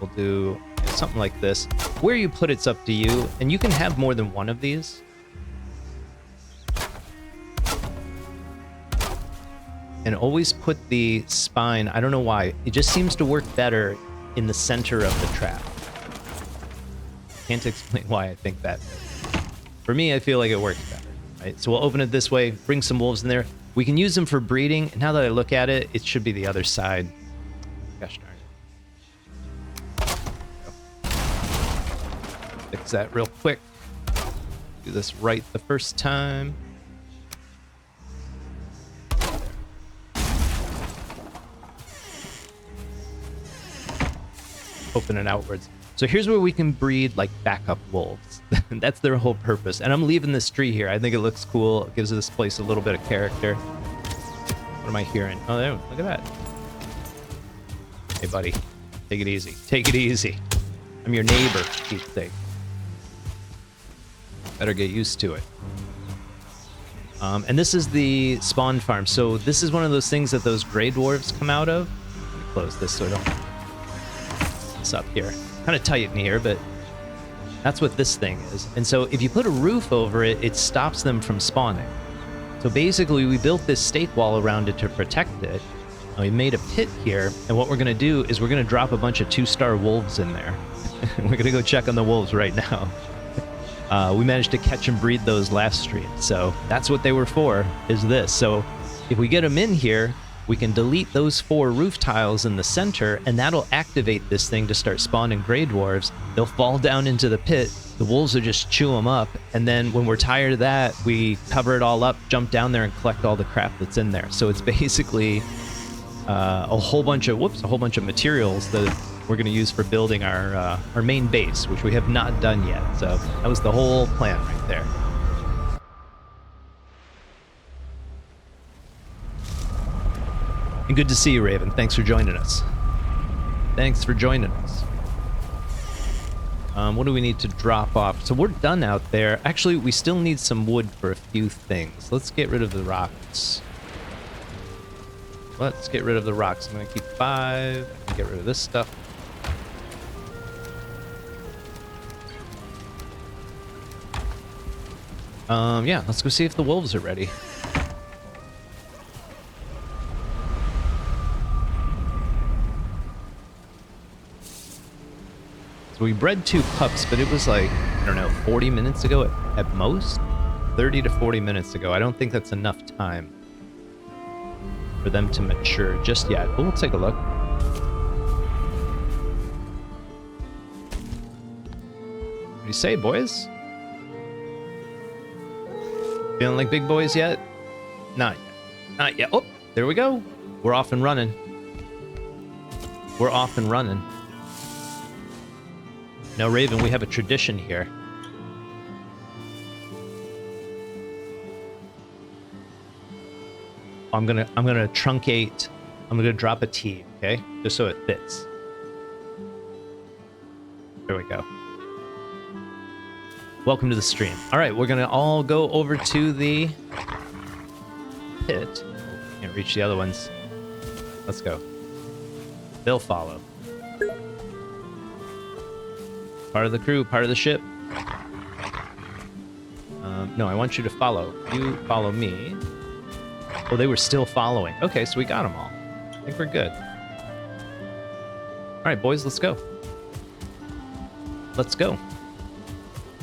We'll do something like this. Where you put it's up to you, and you can have more than one of these. And always put the spine, I don't know why, it just seems to work better in the center of the trap. Can't explain why I think that. For me, I feel like it works better, right? So we'll open it this way, bring some wolves in there. We can use them for breeding. Now that I look at it, it should be the other side. Gosh darn it. Fix that real quick. Do this right the first time. open and outwards. So here's where we can breed like backup wolves. That's their whole purpose. And I'm leaving this tree here. I think it looks cool. It gives this place a little bit of character. What am I hearing? Oh, there, look at that. Hey, buddy. Take it easy. Take it easy. I'm your neighbor, for Pete's sake. Better get used to it. And this is the spawn farm. So this is one of those things that those Greydwarfs come out of. Let me close this so I don't mess this up here. Kind of tight in here, but that's what this thing is. And so if you put a roof over it, it stops them from spawning. So basically, we built this stake wall around it to protect it. And we made a pit here, and what we're going to do is we're going to drop a bunch of 2-star wolves in there. We're going to go check on the wolves right now. We managed to catch and breed those last stream, so that's what they were for, is this. So if we get them in here, we can delete those 4 roof tiles in the center, and that'll activate this thing to start spawning Greydwarfs. They'll fall down into the pit, the wolves will just chew them up, and then when we're tired of that, we cover it all up, jump down there, and collect all the crap that's in there. So it's basically a whole bunch of materials that we're going to use for building our main base, which we have not done yet. So that was the whole plan right there. And good to see you, Raven. Thanks for joining us. Thanks for joining us. What do we need to drop off? So we're done out there. Actually, we still need some wood for a few things. Let's get rid of the rocks. Let's get rid of the rocks. I'm going to keep 5. Get rid of this stuff. Yeah, let's go see if the wolves are ready. So we bred 2 pups, but it was like, I don't know, 40 minutes ago at most? 30 to 40 minutes ago. I don't think that's enough time for them to mature just yet, but we'll take a look. What do you say, boys? Feeling like big boys yet? Not yet. Not yet. Oh, there we go. We're off and running. We're off and running. Now, Raven, we have a tradition here. I'm gonna truncate. I'm gonna drop a T, okay? Just so it fits. There we go. Welcome to the stream. All right, we're gonna all go over to the pit. Can't reach the other ones. Let's go. They'll follow. Part of the crew, part of the ship. No, I want you to follow. You follow me. Oh, they were still following. Okay, so we got them all. I think we're good. All right, boys, let's go. Let's go.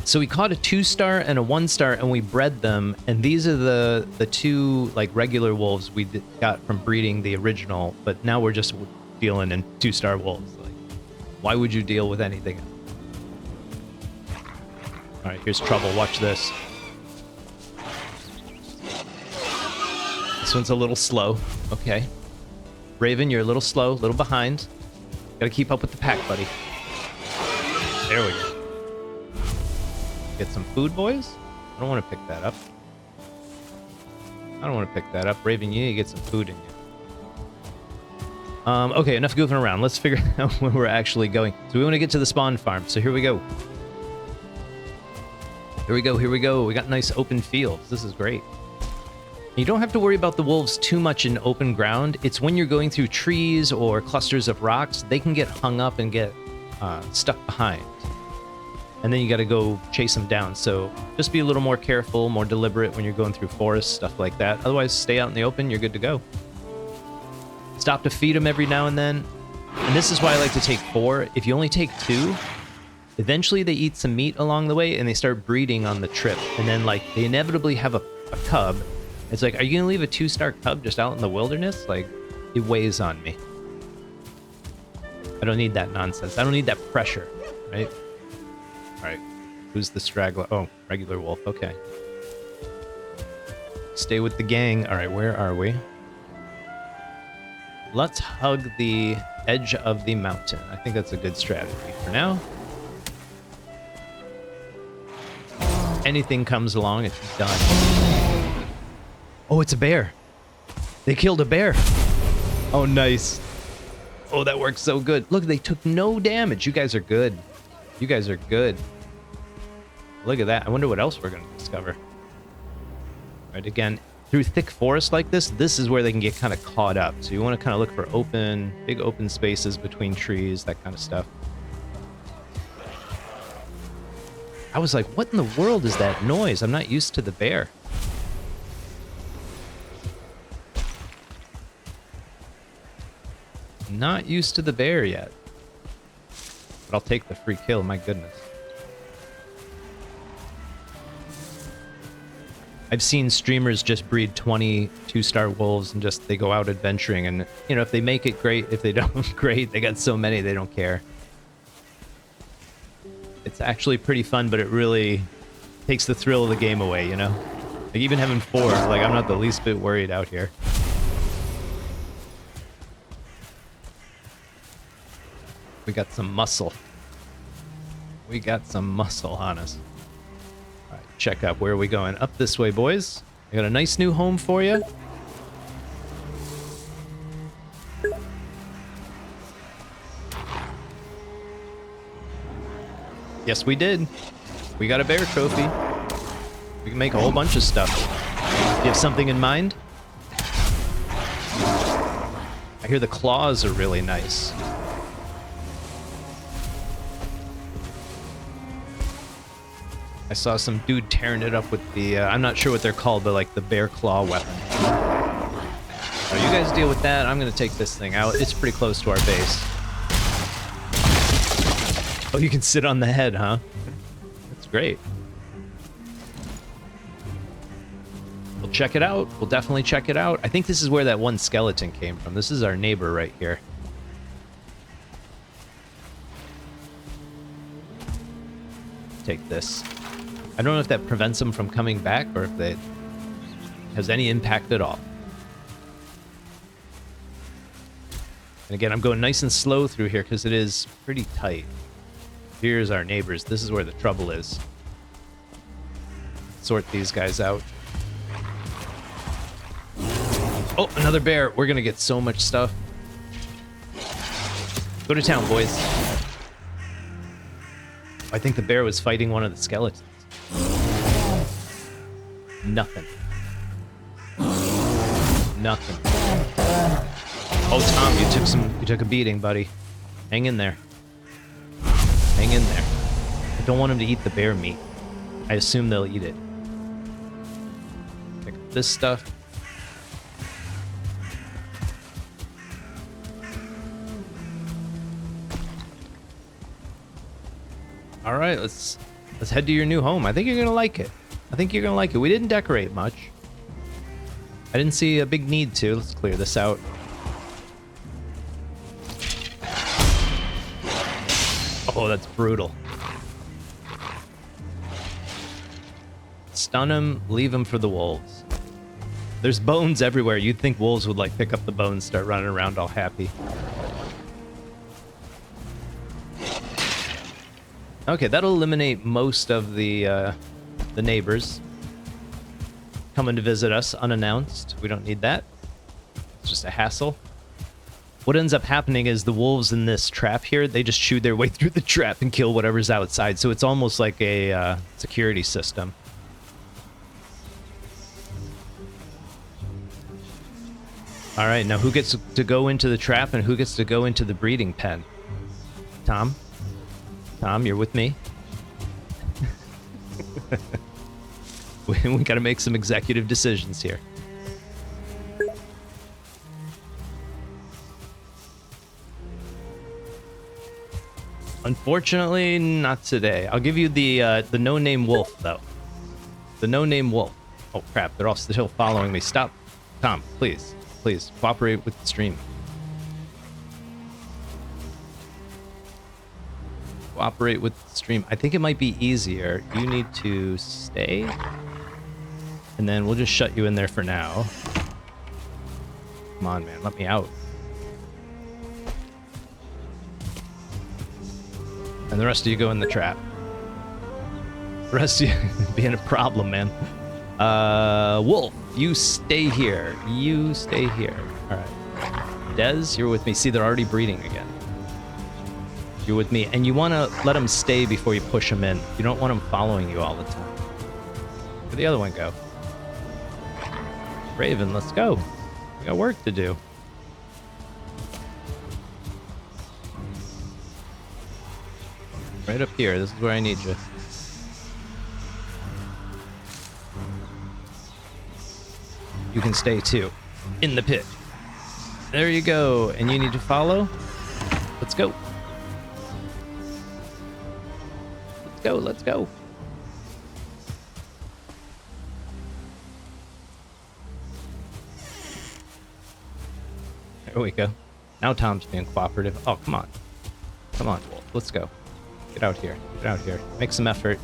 So we caught a 2-star and a 1-star, and we bred them. And these are the 2 like regular wolves we got from breeding the original. But now we're just dealing in 2-star wolves. Like, why would you deal with anything else? All right, here's trouble. Watch this. This one's a little slow. Okay. Raven, you're a little slow, a little behind. Gotta keep up with the pack, buddy. There we go. Get some food, boys. I don't want to pick that up. I don't want to pick that up. Raven, you need to get some food in you. Okay, enough goofing around. Let's figure out where we're actually going. So we want to get to the spawn farm. So here we go. Here we go, here we go. We got nice open fields. This is great. You don't have to worry about the wolves too much in open ground. It's when you're going through trees or clusters of rocks, they can get hung up and get stuck behind. And then you got to go chase them down. So just be a little more careful, more deliberate when you're going through forests, stuff like that. Otherwise, stay out in the open, you're good to go. Stop to feed them every now and then. And this is why I like to take 4. If you only take 2, eventually they eat some meat along the way and they start breeding on the trip. And then like they inevitably have a cub. It's like, are you gonna leave a 2-star cub just out in the wilderness? Like, it weighs on me. I don't need that nonsense. I don't need that pressure, right? All right, who's the straggler? Oh, regular wolf, okay. Stay with the gang. All right, where are we? Let's hug the edge of the mountain. I think that's a good strategy for now. Anything comes along, it's done. Oh, it's a bear. They killed a bear. Oh, nice. Oh, that works so good. Look, they took no damage. You guys are good. You guys are good. Look at that. I wonder what else we're going to discover. All right, again, through thick forest like this is where they can get kind of caught up. So you want to kind of look for big open spaces between trees, that kind of stuff. I was like, what in the world is that noise? I'm not used to the bear. Not used to the bear yet. But I'll take the free kill, my goodness. I've seen streamers just breed 20 2-star wolves and just they go out adventuring, and you know, if they make it, great. If they don't, great. They got so many they don't care. It's actually pretty fun, but it really takes the thrill of the game away, you know? Like even having 4, like I'm not the least bit worried out here. We got some muscle. We got some muscle on us. All right, check up. Where are we going? Up this way, boys. I got a nice new home for you. Yes, we did. We got a bear trophy. We can make a whole bunch of stuff. Do you have something in mind? I hear the claws are really nice. I saw some dude tearing it up with the, I'm not sure what they're called, but like the bear claw weapon. So you guys deal with that. I'm going to take this thing out. It's pretty close to our base. Oh, you can sit on the head, huh? That's great. We'll check it out. We'll definitely check it out. I think this is where that one skeleton came from. This is our neighbor right here. Take this. I don't know if that prevents them from coming back or if that has any impact at all. And again, I'm going nice and slow through here because it is pretty tight. Here's our neighbors. This is where the trouble is. Sort these guys out. Oh, another bear. We're going to get so much stuff. Go to town, boys. I think the bear was fighting one of the skeletons. Nothing. Nothing. Oh, Tom, you took a beating, buddy. Hang in there. Hang in there. I don't want him to eat the bear meat. I assume they'll eat it. Pick up this stuff. All right, let's head to your new home. I think you're gonna like it. I think you're gonna like it. We didn't decorate much. I didn't see a big need to. Let's clear this out. Oh, that's brutal. Stun him, leave him for the wolves. There's bones everywhere. You'd think wolves would like pick up the bones, start running around all happy. Okay, that'll eliminate most of the neighbors coming to visit us unannounced. We don't need that. It's just a hassle. What ends up happening is the wolves in this trap here, they just chew their way through the trap and kill whatever's outside. So it's almost like a security system. All right, now who gets to go into the trap and who gets to go into the breeding pen? Tom? Tom, you're with me? We gotta make some executive decisions here. Unfortunately, not today. I'll give you the no-name wolf, though. The no-name wolf. Oh, crap. They're all still following me. Stop. Tom, please. Please, cooperate with the stream. Cooperate with the stream. I think it might be easier. You need to stay. And then we'll just shut you in there for now. Come on, man. Let me out. And the rest of you go in the trap. The rest of you being a problem, man. Wolf, you stay here. You stay here. All right. Dez, you're with me. See, they're already breeding again. You're with me. And you want to let them stay before you push them in. You don't want them following you all the time. Where'd the other one go? Raven, let's go. We got work to do. Right up here. This is where I need you. You can stay too. In the pit. There you go. And you need to follow. Let's go. Let's go. Let's go. There we go. Now Tom's being cooperative. Oh, come on. Come on, Wolf. Let's go. Get out here. Get out here. Make some effort.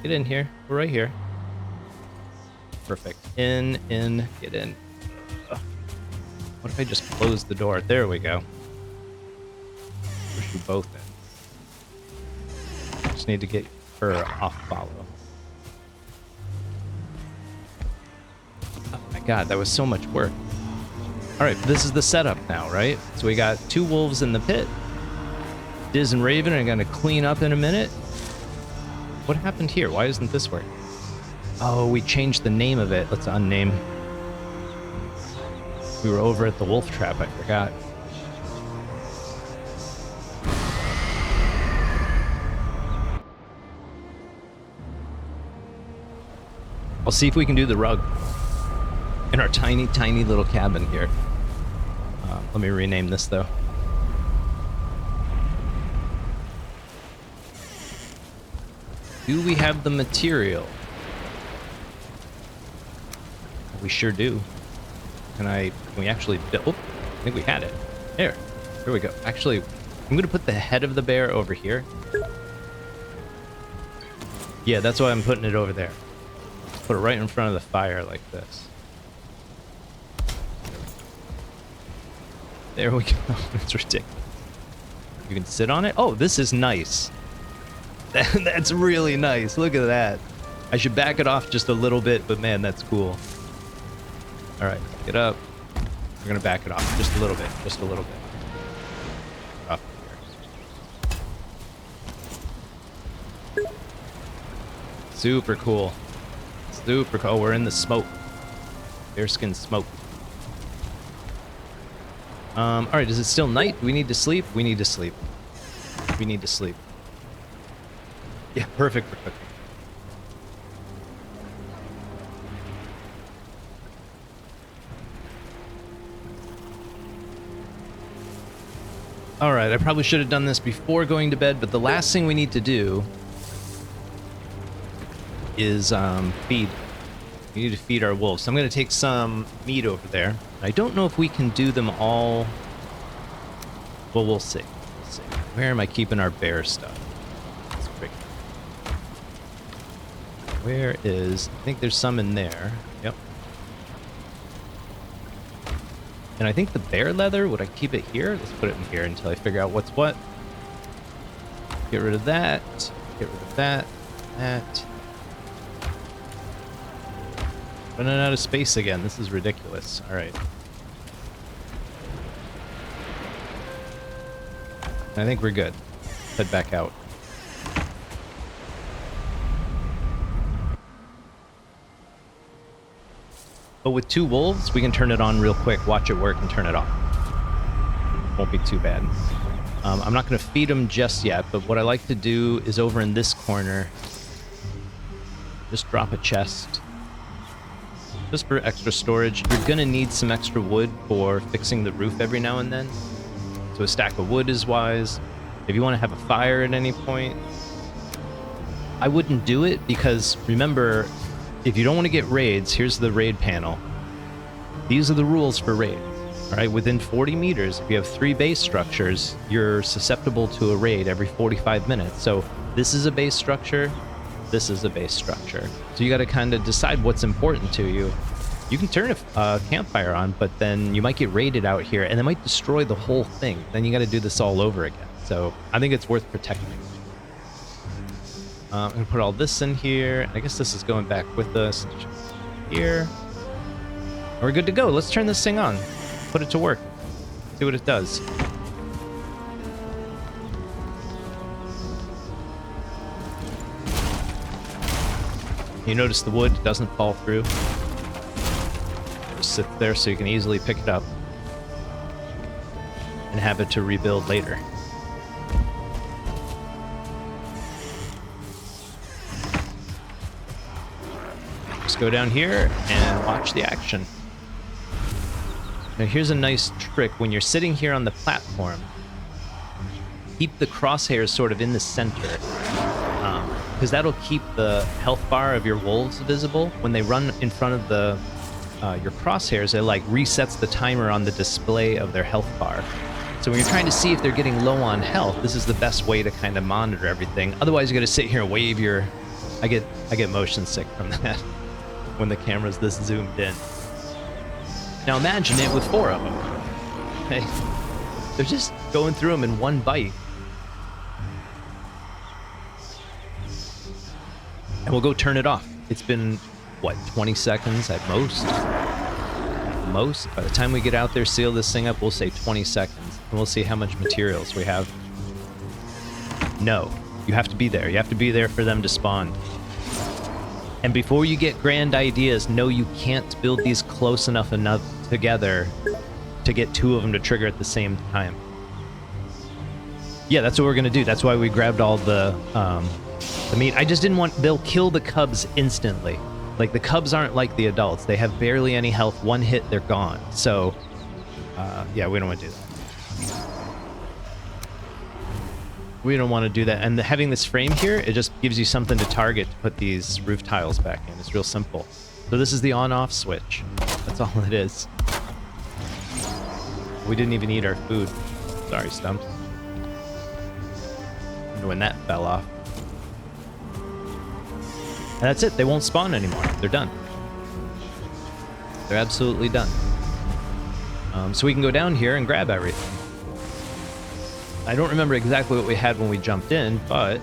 Get in here. We're right here. Perfect. In, get in. Ugh. What if I just close the door? There we go. Push you both in. Just need to get her off follow. Oh my god, that was so much work. Alright, this is the setup now, right? So we got 2 wolves in the pit. Diz and Raven are gonna clean up in a minute. What happened here? Why isn't this working? Oh, we changed the name of it. Let's unname. We were over at the wolf trap, I forgot. I'll see if we can do the rug in our tiny, tiny little cabin here. Let me rename this though. Do we have the material? We sure do. Can we actually build? Oh, I think we had it. There we go. Actually, I'm gonna put the head of the bear over here. Yeah, that's why I'm putting it over there. Put it right in front of the fire like this. There we go. That's ridiculous. You can sit on it. Oh, this is nice. That's really nice. Look at that. I should back it off just a little bit, but man, that's cool. All right, get up. We're gonna back it off just a little bit, just a little bit. Up here. Super cool. Super cool. Oh, we're in the smoke. Bearskin smoke. All right, is it still night? Do we need to sleep? We need to sleep. We need to sleep. Yeah, perfect for cooking. All right, I probably should have done this before going to bed, but the last thing we need to do is feed. We need to feed our wolves. So I'm going to take some meat over there. I don't know if we can do them all. Well, we'll see. We'll see. Where am I keeping our bear stuff? That's great. Where is... I think there's some in there. Yep. And I think the bear leather, would I keep it here? Let's put it in here until I figure out what's what. Get rid of that. Get rid of that. That. Running out of space again. This is ridiculous. All right. I think we're good. Head back out. But with 2 wolves, we can turn it on real quick, watch it work, and turn it off. Won't be too bad. I'm not going to feed them just yet, but what I like to do is over in this corner, just drop a chest. Just for extra storage. You're going to need some extra wood for fixing the roof every now and then. So a stack of wood is wise. If you want to have a fire at any point, I wouldn't do it because remember, if you don't want to get raids, here's the raid panel. These are the rules for raid. All right, within 40 meters, if you have 3 base structures, you're susceptible to a raid every 45 minutes. So this is a base structure. This is a base structure. So you got to kind of decide what's important to you You can turn a campfire on, but then you might get raided out here, and it might destroy the whole thing. Then you got to do this all over again. So I think it's worth protecting. I'm going to put all this in here. I guess this is going back with us here. We're good to go. Let's turn this thing on. Put it to work. See what it does. You notice the wood doesn't fall through. Just sit there so you can easily pick it up and have it to rebuild later. Just go down here and watch the action. Now here's a nice trick. When you're sitting here on the platform, keep the crosshairs sort of in the center, because that'll keep the health bar of your wolves visible. When they run in front of the your crosshairs, it like resets the timer on the display of their health bar. So when you're trying to see if they're getting low on health, this is the best way to kind of monitor everything. Otherwise, you got to sit here and wave your... I get motion sick from that when the camera's this zoomed in. Now imagine it with 4 of them. Hey, they're just going through them in one bite. And we'll go turn it off. It's been, what, 20 seconds at most? At most. By the time we get out there, seal this thing up, we'll say 20 seconds. And we'll see how much materials we have. No, you have to be there. You have to be there for them to spawn. And before you get grand ideas, know you can't build these close enough together to get 2 of them to trigger at the same time. Yeah, that's what we're gonna do. That's why we grabbed all the meat. I just didn't want... They'll kill the cubs instantly. Like, the cubs aren't like the adults. They have barely any health. One hit, they're gone. So, yeah, we don't want to do that. We don't want to do that. And having this frame here, it just gives you something to target to put these roof tiles back in. It's real simple. So this is the on-off switch. That's all it is. We didn't even eat our food. Sorry, Stumps. I wonder when that fell off. And that's it. They won't spawn anymore. They're done. They're absolutely done. So we can go down here and grab everything. I don't remember exactly what we had when we jumped in, but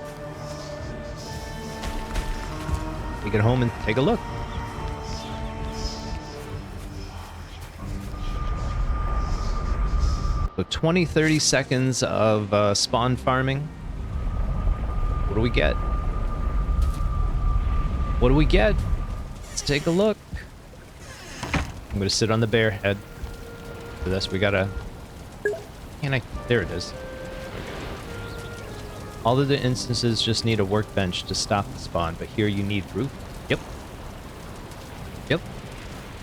we get home and take a look. So 20-30 seconds of spawn farming. What do we get? What do we get? Let's take a look. I'm gonna sit on the bear head. For this, we gotta... There it is. All of the instances just need a workbench to stop the spawn, but here you need roof. Yep. Yep.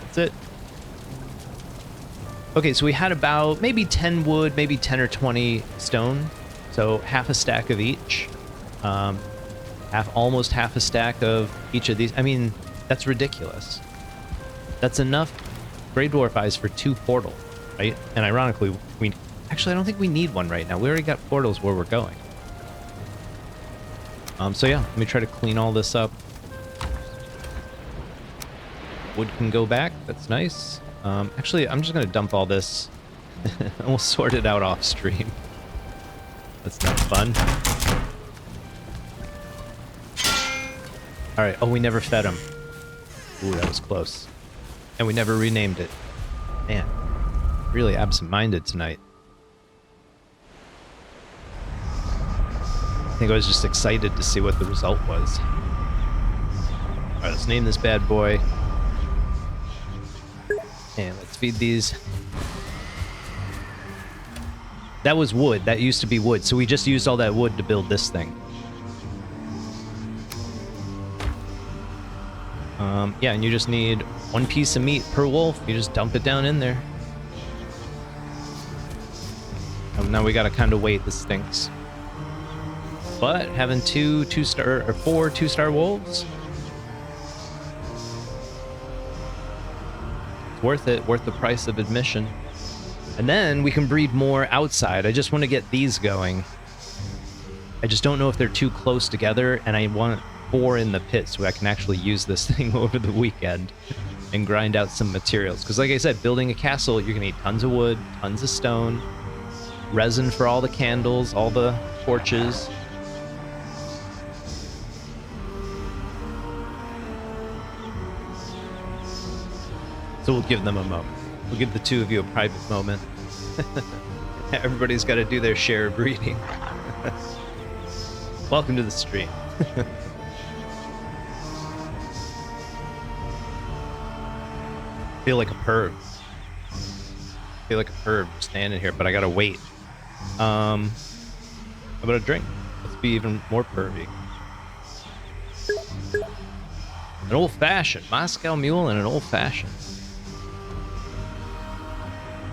That's it. Okay, so we had about maybe 10 wood, maybe 10 or 20 stone. So half a stack of each. Almost half a stack of each of these. I mean, that's ridiculous. That's enough Greydwarf eyes for 2 portals, right? And ironically, actually, I don't think we need one right now. We already got portals where we're going. So yeah, let me try to clean all this up. Wood can go back. That's nice. Actually, I'm just gonna dump all this and we'll sort it out off stream. That's not fun. All right. Oh, we never fed him. Ooh, that was close. And we never renamed it. Man, really absent-minded tonight. I think I was just excited to see what the result was. All right, let's name this bad boy. And let's feed these. That was wood. That used to be wood. So we just used all that wood to build this thing. Yeah, and you just need 1 piece of meat per wolf. You just dump it down in there. Now we gotta kind of wait. This stinks. But having 4 2-star wolves, it's worth it. Worth the price of admission. And then we can breed more outside. I just want to get these going. I just don't know if they're too close together, and I want 4 in the pit so I can actually use this thing over the weekend and grind out some materials. Because like I said, building a castle, you're gonna need tons of wood, tons of stone, resin for all the candles, all the torches. So we'll give them a moment. We'll give the two of you a private moment. Everybody's got to do their share of reading. Welcome to the stream. Feel like a perv. Feel like a perv just standing here, but I gotta wait. How about a drink? Let's be even more pervy. An old-fashioned Moscow Mule and an old-fashioned.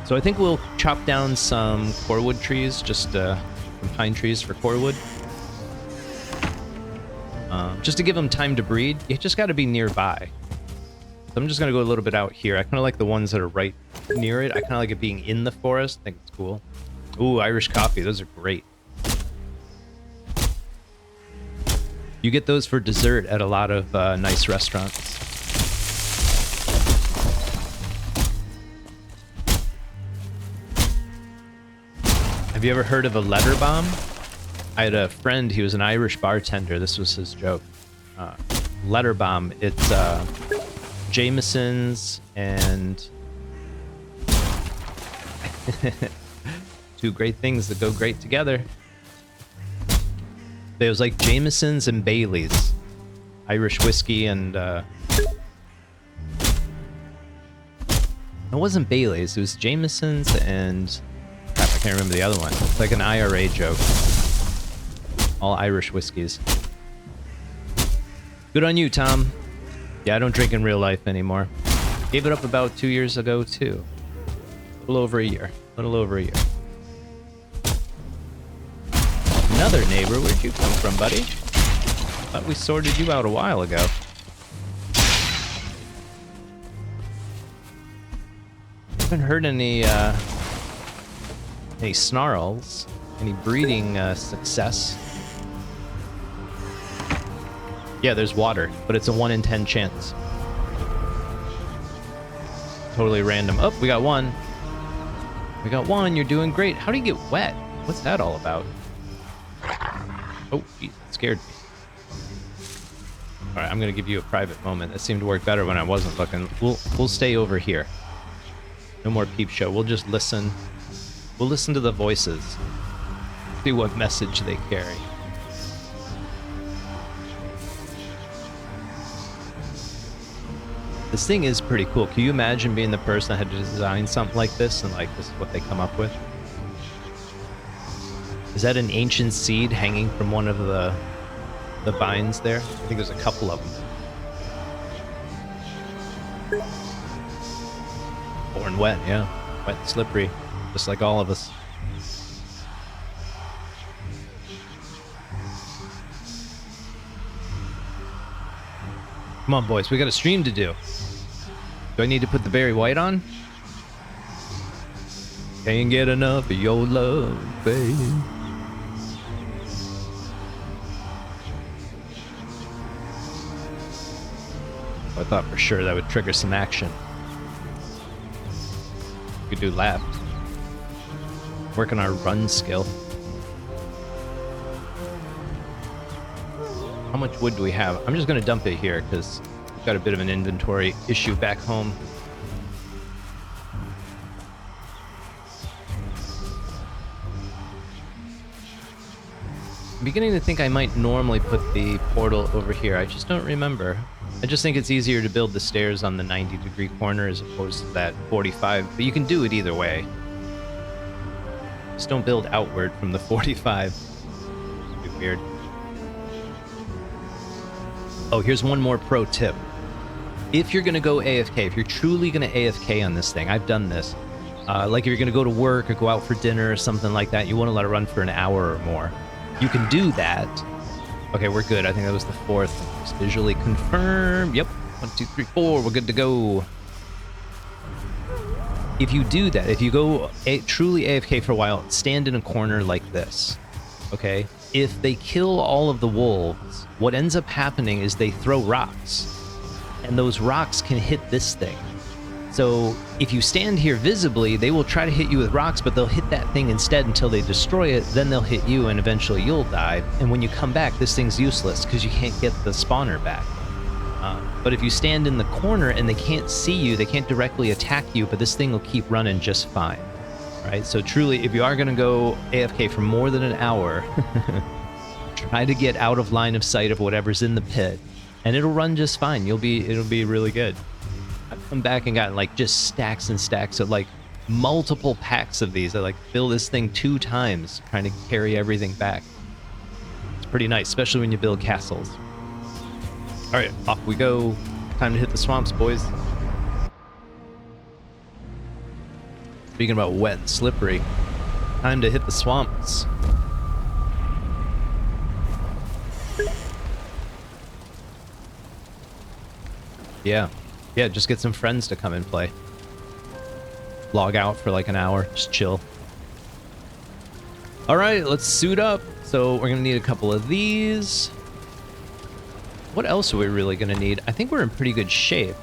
So I think we'll chop down some corewood trees, just some pine trees for corewood. Just to give them time to breed. You just got to be nearby. So I'm just going to go a little bit out here. I kind of like the ones that are right near it. I kind of like it being in the forest. I think it's cool. Ooh, Irish coffee. Those are great. You get those for dessert at a lot of nice restaurants. Have you ever heard of a letter bomb? I had a friend, he was an Irish bartender. This was his joke. Letter bomb, it's Jameson's and two great things that go great together. It was like Jameson's and Bailey's. Irish whiskey and it wasn't Bailey's, it was Jameson's and crap, I can't remember the other one. It's like an IRA joke. All Irish whiskeys. Good on you, Tom. Yeah, I don't drink in real life anymore. Gave it up about 2 years ago, too. A little over a year. A little over a year. Another neighbor, where'd you come from, buddy? Thought we sorted you out a while ago. Haven't heard any snarls, any breeding success. Yeah, there's water, but it's a 1 in 10 chance. Totally random. Oh, we got one. We got one. You're doing great. How do you get wet? What's that all about? Oh, geez, that scared me. All right, I'm gonna give you a private moment. That seemed to work better when I wasn't looking. We'll stay over here. No more peep show. We'll just listen. We'll listen to the voices. See what message they carry. This thing is pretty cool. Can you imagine being the person that had to design something like this and like this is what they come up with? Is that an ancient seed hanging from one of the vines there? I think there's a couple of them. Born wet, yeah. Wet and slippery, just like all of us. Come on, boys, we got a stream to do. Do I need to put the berry white on? Can't get enough of your love, babe. I thought for sure that would trigger some action. We could do left. Work on our run skill. How much wood do we have? I'm just going to dump it here because we've got a bit of an inventory issue back home. I'm beginning to think I might normally put the portal over here. I just don't remember. I just think it's easier to build the stairs on the 90-degree corner as opposed to that 45, but you can do it either way. Just don't build outward from the 45. It'd be weird. Oh, here's one more pro tip. If you're going to go AFK, if you're truly going to AFK on this thing, I've done this. Like if you're going to go to work or go out for dinner or something like that, you want to let it run for an hour or more. You can do that. Okay, we're good. I think that was the fourth. Just visually confirm. Yep. 1, 2, 3, 4. We're good to go. If you do that, if you go truly AFK for a while, stand in a corner like this. Okay? If they kill all of the wolves, what ends up happening is they throw rocks. and those rocks can hit this thing. So if you stand here visibly, they will try to hit you with rocks, but they'll hit that thing instead until they destroy it. Then they'll hit you, and eventually you'll die. And when you come back, this thing's useless because you can't get the spawner back. But if you stand in the corner and they can't see you, they can't directly attack you, but this thing will keep running just fine. Right? So truly, if you are going to go AFK for more than an hour, try to get out of line of sight of whatever's in the pit, and it'll run just fine. It'll be really good. I've come back and gotten like just stacks and stacks of like multiple packs of these. I like fill this thing 2 times trying to carry everything back. It's pretty nice, especially when you build castles. All right, off we go. Time to hit the swamps, boys. Speaking about wet and slippery, time to hit the swamps. Yeah, just get some friends to come and play. Log out for like an hour, just chill. All right, let's suit up. So we're gonna need a couple of these. What else are we really gonna need? I think we're in pretty good shape.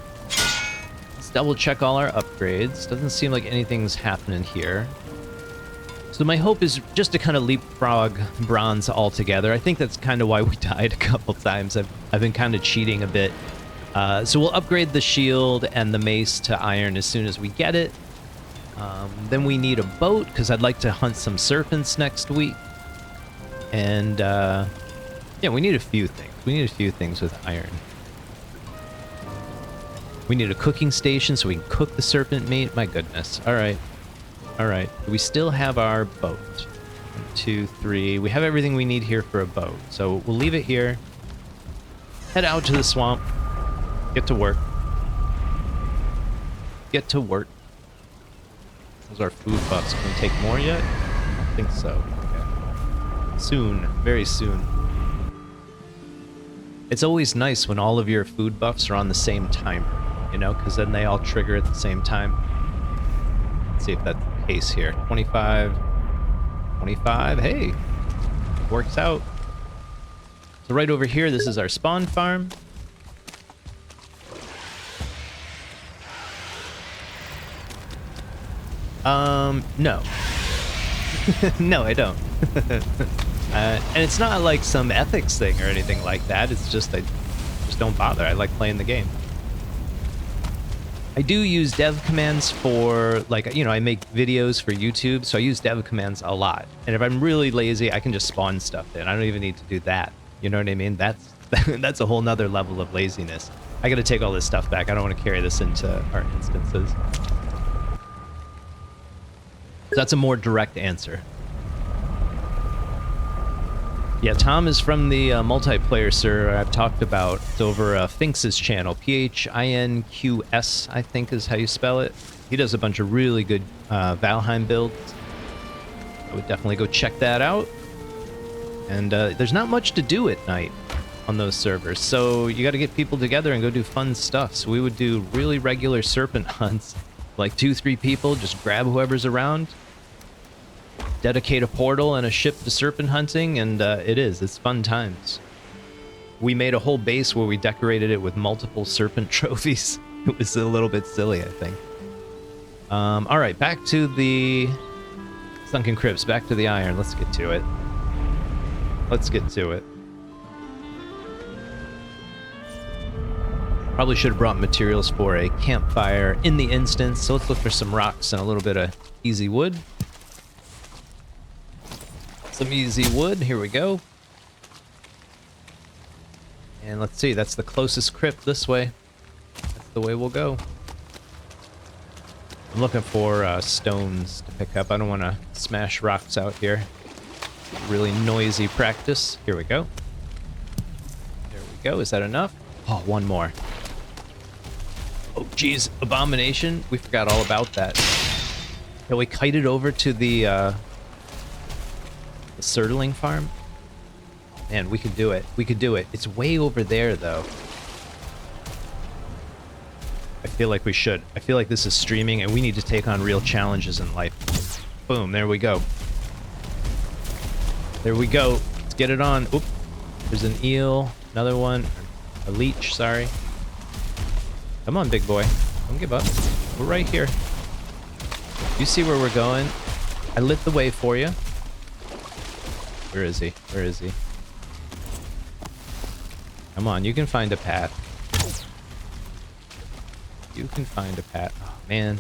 Let's double check all our upgrades. Doesn't seem like anything's happening here. So my hope is just to kind of leapfrog bronze altogether. I think that's kind of why we died a couple times. I've been kind of cheating a bit. So we'll upgrade the shield and the mace to iron as soon as we get it. Then we need a boat, because I'd like to hunt some serpents next week. And, yeah, we need a few things. We need a few things with iron. We need a cooking station so we can cook the serpent meat. My goodness. All right. All right. We still have our boat. 1, 2, 3. We have everything we need here for a boat. So we'll leave it here. Head out to the swamp. Get to work. Get to work. Those are food buffs. Can we take more yet? I don't think so. Okay. Soon. Very soon. It's always nice when all of your food buffs are on the same timer, you know, because then they all trigger at the same time. Let's see if that's the case here. 25. 25. Hey. Works out. So right over here, this is our spawn farm. No. No, I don't. And it's not like some ethics thing or anything like that. It's just I just don't bother. I like playing the game. I do use dev commands for, like, you know, I make videos for YouTube, so I use dev commands a lot. And if I'm really lazy, I can just spawn stuff in. I don't even need to do that. You know what I mean? That's a whole nother level of laziness. I gotta take all this stuff back. I don't want to carry this into our instances. So that's a more direct answer. Yeah, Tom is from the multiplayer server I've talked about. It's over Finks's channel. P-H-I-N-Q-S, I think is how you spell it. He does a bunch of really good Valheim builds. I would definitely go check that out. And there's not much to do at night on those servers, so you got to get people together and go do fun stuff. So we would do really regular serpent hunts, like 2-3 people, just grab whoever's around, dedicate a portal and a ship to serpent hunting, and it's fun times. We made a whole base where we decorated it with multiple serpent trophies. It was a little bit silly, I think. All right, back to the Sunken Crypts, back to the iron. Let's get to it. Let's get to it. Probably should have brought materials for a campfire in the instance, so let's look for some rocks and a little bit of easy wood. Some easy wood, here we go. And let's see, that's the closest crypt this way. That's the way we'll go. I'm looking for stones to pick up. I don't want to smash rocks out here. Really noisy practice. Here we go. There we go. Is that enough? Oh, one more. Oh, geez. Abomination. We forgot all about that. Yeah, we kited over to the Surtling farm. Man, we could do it. We could do it. It's way over there, though. I feel like we should. I feel like this is streaming, and we need to take on real challenges in life. Boom. There we go. There we go. Let's get it on. Oop. There's an eel. Another one. A leech, sorry. Come on, big boy. Don't give up. We're right here. You see where we're going? I lit the way for you. Where is he? Where is he? Come on, you can find a path. You can find a path. Oh, man.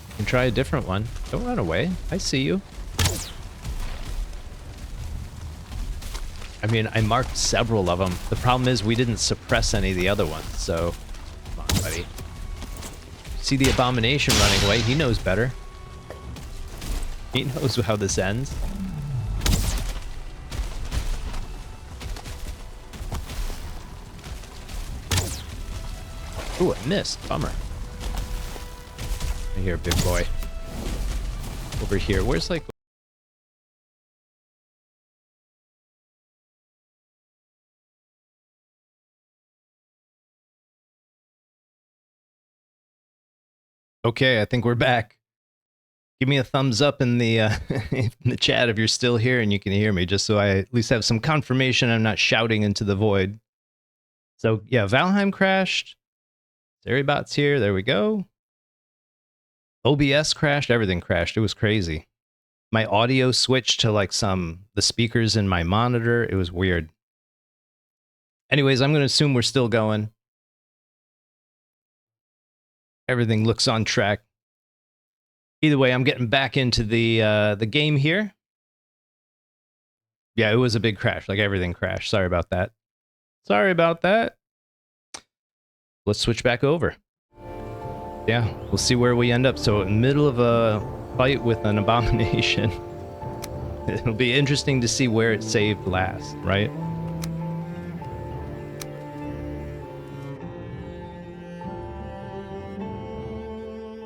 You can try a different one. Don't run away. I see you. I mean, I marked several of them. The problem is we didn't suppress any of the other ones, so... Come on, buddy. See the Abomination running away. He knows better. He knows how this ends. Ooh, I missed. Bummer. Right here, big boy. Over here. Where's, like... Okay, I think we're back. Give me a thumbs up in the in the chat if you're still here and you can hear me, just so I at least have some confirmation I'm not shouting into the void. So yeah, Valheim crashed. Zeribot's here. There we go. OBS crashed. Everything crashed. It was crazy. My audio switched to like the speakers in my monitor. It was weird. Anyways, I'm going to assume we're still going. Everything looks on track. Either way, I'm getting back into the game here. Yeah, it was a big crash. Like everything crashed. Sorry about that. Sorry about that. Let's switch back over. Yeah, we'll see where we end up. So in the middle of a fight with an abomination. It'll be interesting to see where it saved last, right?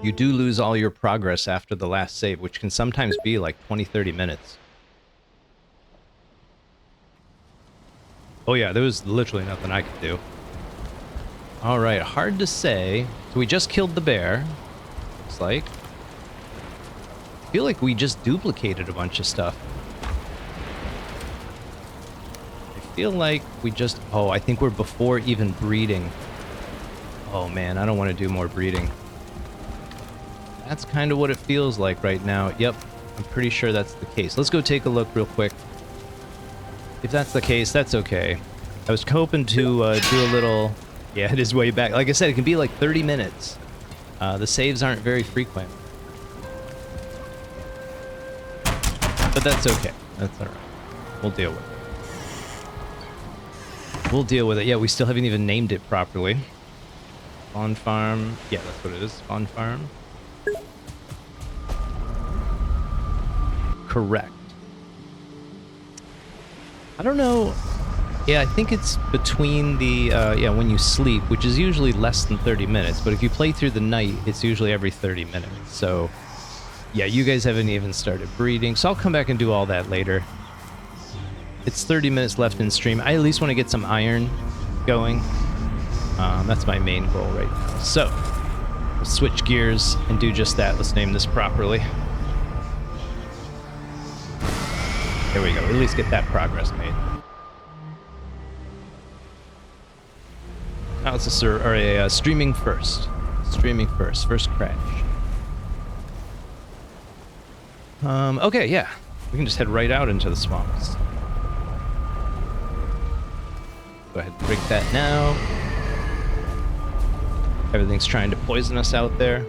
You do lose all your progress after the last save, which can sometimes be like 20-30 minutes. Oh yeah, there was literally nothing I could do. Alright, hard to say. So we just killed the bear. Looks like. I feel like we just duplicated a bunch of stuff. I feel like we just... Oh, I think we're before even breeding. Oh man, I don't want to do more breeding. That's kind of what it feels like right now. Yep, I'm pretty sure that's the case. Let's go take a look real quick. If that's the case, that's okay. I was hoping to do a little... Yeah, it is way back. Like I said, it can be like 30 minutes. The saves aren't very frequent. But that's okay. That's alright. We'll deal with it. We'll deal with it. Yeah, we still haven't even named it properly. Spawn Farm. Yeah, that's what it is. Spawn Farm. Correct. I don't know. Yeah, I think it's between the, yeah, when you sleep, which is usually less than 30 minutes, but if you play through the night, it's usually every 30 minutes. So, yeah, you guys haven't even started breeding, so I'll come back and do all that later. It's 30 minutes left in stream. I at least want to get some iron going. That's my main goal right now. So, we'll switch gears and do just that. Let's name this properly. There we go. At least get that progress made. Now it's a streaming first. Streaming first. First crash. Okay, yeah. We can just head right out into the swamps. Go ahead and break that now. Everything's trying to poison us out there.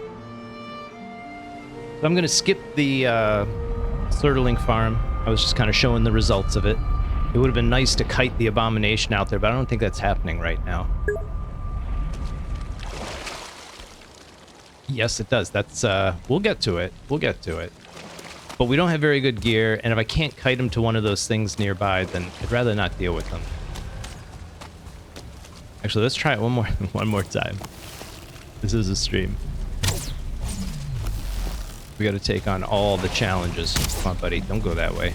So I'm going to skip the Slurtling farm. I was just kind of showing the results of it. It would have been nice to kite the Abomination out there, but I don't think that's happening right now. Yes, it does. That's, we'll get to it. We'll get to it. But we don't have very good gear, and if I can't kite him to one of those things nearby, then I'd rather not deal with them. Actually, let's try it one more time. This is a stream. We gotta take on all the challenges. Come on, buddy. Don't go that way.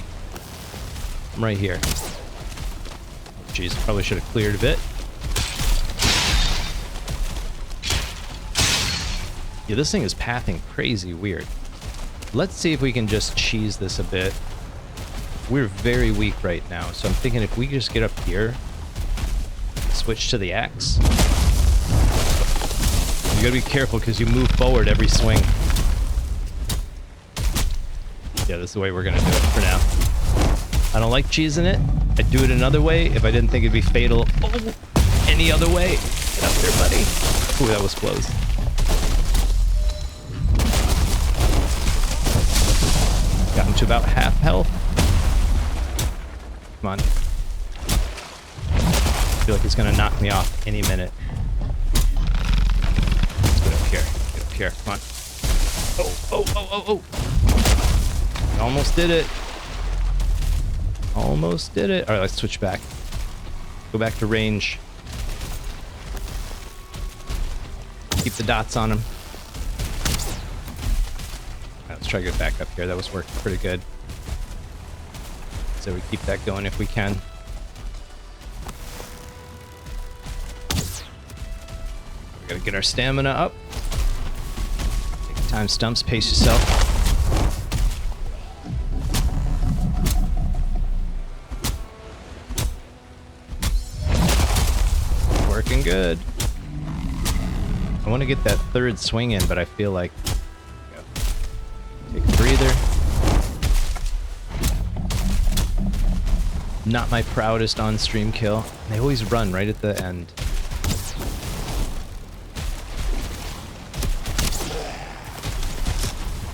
I'm right here. Oh, jeez, probably should have cleared a bit. Yeah, this thing is pathing crazy weird. Let's see if we can just cheese this a bit. We're very weak right now, so I'm thinking if we just get up here, this switch to the axe. You gotta be careful because you move forward every swing. Yeah, this is the way we're gonna do it for now. I don't like cheesing it. I'd do it another way if I didn't think it'd be fatal. Oh, any other way. Get up there, buddy. Ooh, that was close. Got him to about half health. Come on. I feel like he's gonna knock me off any minute. Let's get up here. Get up here. Come on. Oh. Almost did it. Almost did it. All right, let's switch back. Go back to range. Keep the dots on him. All right, let's try to get back up here. That was working pretty good. So we keep that going if we can. We gotta get our stamina up. Take your time, Stumps. Pace yourself. Working good. I want to get that third swing in, but I feel like... Take a breather. Not my proudest on-stream kill. They always run right at the end.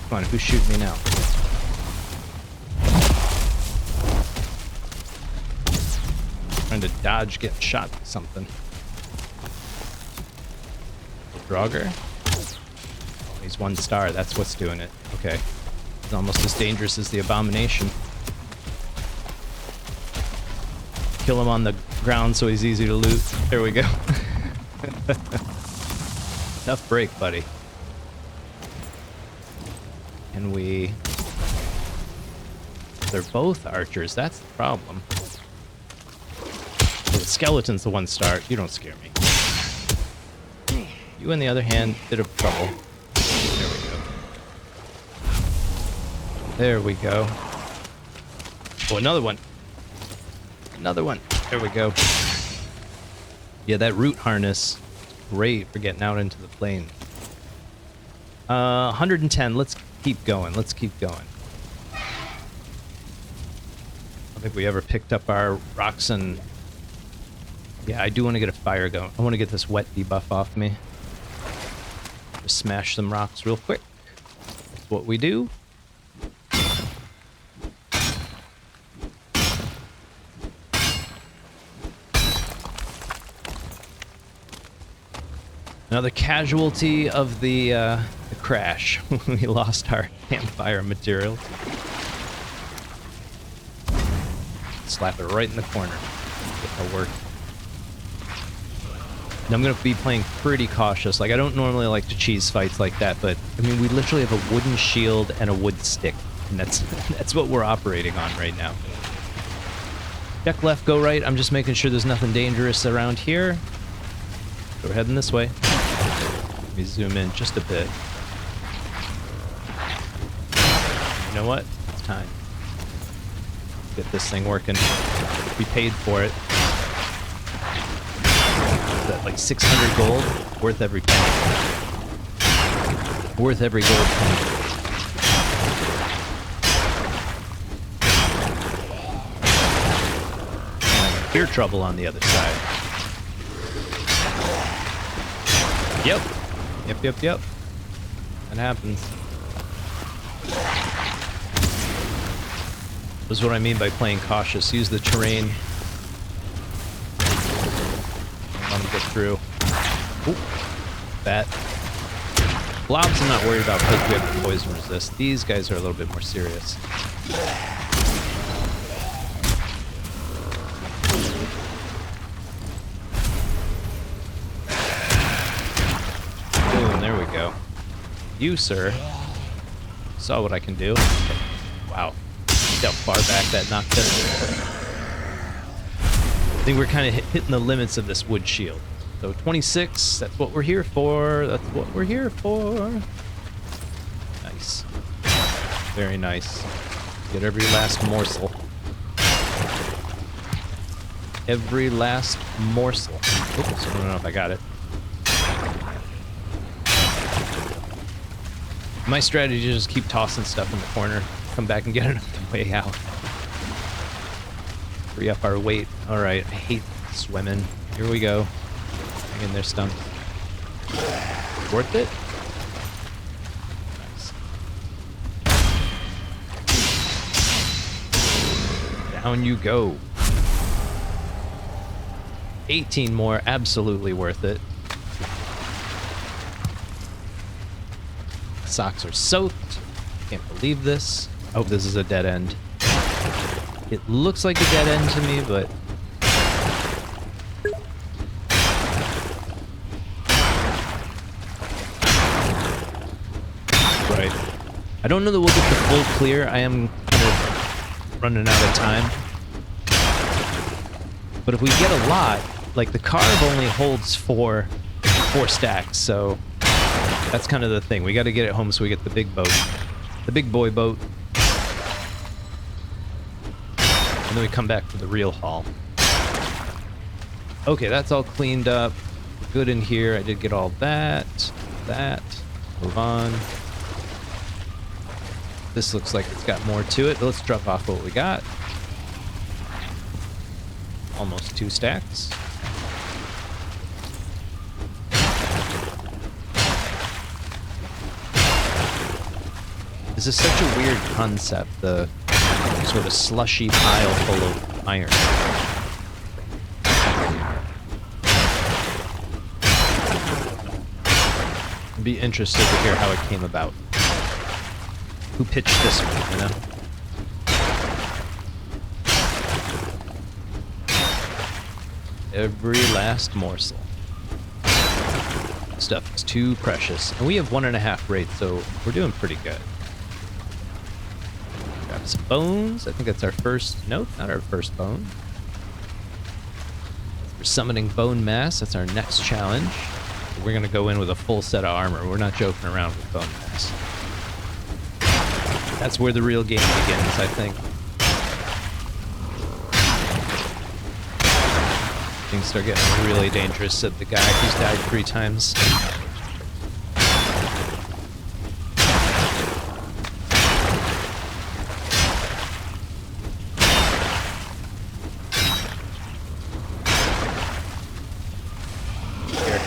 Come on, who's shooting me now? Trying to dodge getting shot with something. Draugr? Oh, he's 1 star, that's what's doing it. Okay. He's almost as dangerous as the Abomination. Kill him on the ground so he's easy to loot. There we go. Enough break, buddy. Can we... They're both archers, that's the problem. Well, the skeleton's the 1 star. You don't scare me. You, on the other hand, bit of trouble. There we go. There we go. Oh, another one. Another one. There we go. Yeah, that root harness, great for getting out into the plain. 110. Let's keep going. Let's keep going. I don't think we ever picked up our rocks and... Yeah, I do want to get a fire going. I want to get this wet debuff off me. Just smash some rocks real quick. That's what we do. Another casualty of the crash. We lost our campfire material. Slap it right in the corner. Get to work. And I'm going to be playing pretty cautious. Like, I don't normally like to cheese fights like that, but, I mean, we literally have a wooden shield and a wood stick. And that's what we're operating on right now. Check left, go right. I'm just making sure there's nothing dangerous around here. So we're heading this way. Let me zoom in just a bit. You know what? It's time. Get this thing working. We paid for it. That like 600 gold, worth every penny. Worth every gold penny. And beer trouble on the other side. Yep. Yep. That happens. This is what I mean by playing cautious. Use the terrain. Get through. Ooh, that. Blobs I'm not worried about because we have poison resist. These guys are a little bit more serious. Boom, there we go. You, sir, saw what I can do. Wow. See how far back that knocked us. I think we're kind of hitting the limits of this wood shield. So 26, that's what we're here for. That's what we're here for. Nice. Very nice. Get every last morsel. every last morsel. Oops, I don't know if I got it. My strategy is just keep tossing stuff in the corner, come back and get it on the way out. Free up our weight. All right, I hate swimming. Here we go. Hang in there, Stumps. Worth it? Nice. Down you go. 18 more, absolutely worth it. Socks are soaked. Can't believe this. Oh, this is a dead end. It looks like a dead end to me, but... Right. I don't know that we'll get the full clear. I am kind of running out of time. But if we get a lot, like the Karve only holds four stacks, so... That's kind of the thing. We got to get it home so we get the big boat. The big boy boat. And then we come back for the real haul. Okay, that's all cleaned up. Good in here. I did get all that. That. Move on. This looks like it's got more to it. Let's drop off what we got. Almost 2 stacks. This is such a weird concept, the sort of slushy pile full of iron. I'd be interested to hear how it came about. Who pitched this one, you know? Every last morsel. Stuff is too precious. And we have 1.5 rate, so we're doing pretty good. Grab some bones. I think that's our first... Nope, not our first bone. We're summoning bone mass. That's our next challenge. We're going to go in with a full set of armor. We're not joking around with bone mass. That's where the real game begins, I think. Things start getting really dangerous, said the guy who's died 3 times. Here.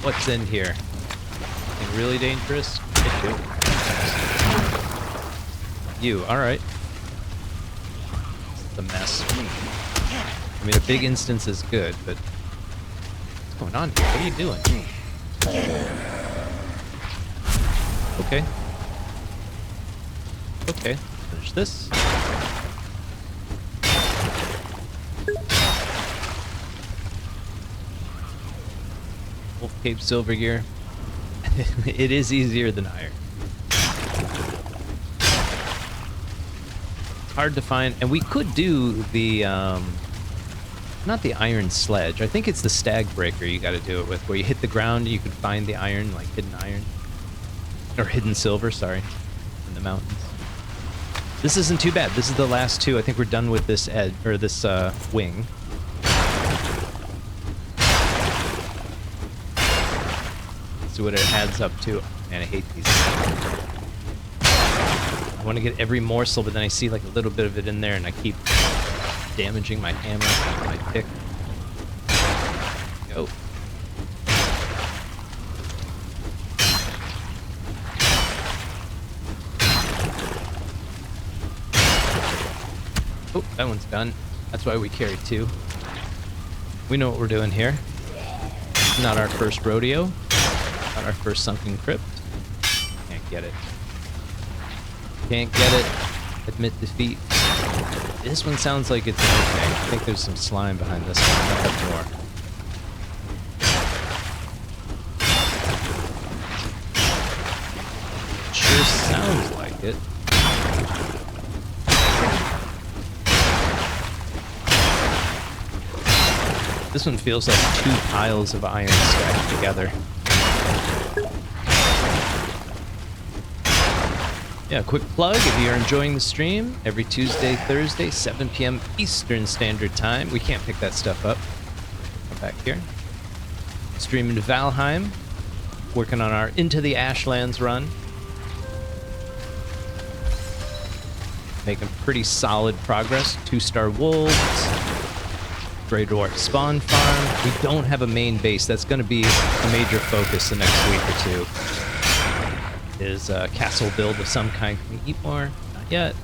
What's in here? Anything really dangerous? You, alright. It's a mess. I mean, a big instance is good, but... What's going on here? What are you doing? Okay. Okay, finish this. Wolf Cape Silver Gear. It is easier than iron. Hard to find, and we could do the not the iron sledge. I think it's the stag breaker you got to do it with, where you hit the ground and you can find the iron, like hidden iron or hidden silver, sorry, in the mountains. This isn't too bad. This is the last 2. I think we're done with this edge or this wing. Let's see what it adds up to. Man, I hate these. I want to get every morsel, but then I see like a little bit of it in there, and I keep damaging my hammer, my pick. Go. Oh, that one's done. That's why we carry 2. We know what we're doing here. Not our first rodeo. Not our first sunken crypt. Can't get it. Can't get it. Admit defeat. This one sounds like it's okay. I think there's some slime behind this one. I'll have more. Sure sounds like it. This one feels like 2 piles of iron stacked together. Yeah, quick plug, if you're enjoying the stream, every Tuesday, Thursday, 7 p.m. Eastern Standard Time. We can't pick that stuff up. Come back here. Streaming to Valheim. Working on our Into the Ashlands run. Making pretty solid progress. 2-star wolves. Greydwarf Spawn Farm. We don't have a main base. That's going to be a major focus the next week or two. Is a castle build of some kind. Can we eat more? Not yet.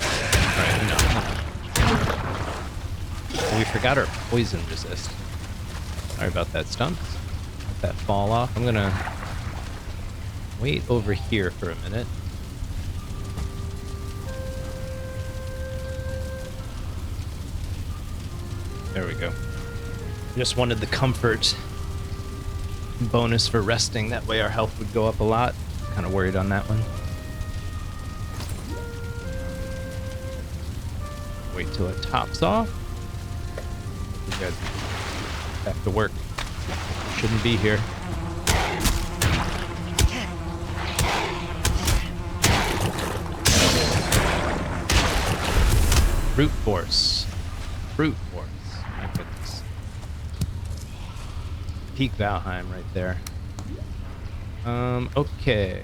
Alright, no. We forgot our poison resist. Sorry about that, Stumps. Let that fall off. I'm gonna wait over here for a minute. There we go. Just wanted the comfort bonus for resting. That way our health would go up a lot. Kind of worried on that one. Wait till it tops off. We're good. Back to work. Shouldn't be here. Brute force. Brute force. My goodness. Peak Valheim right there. Okay.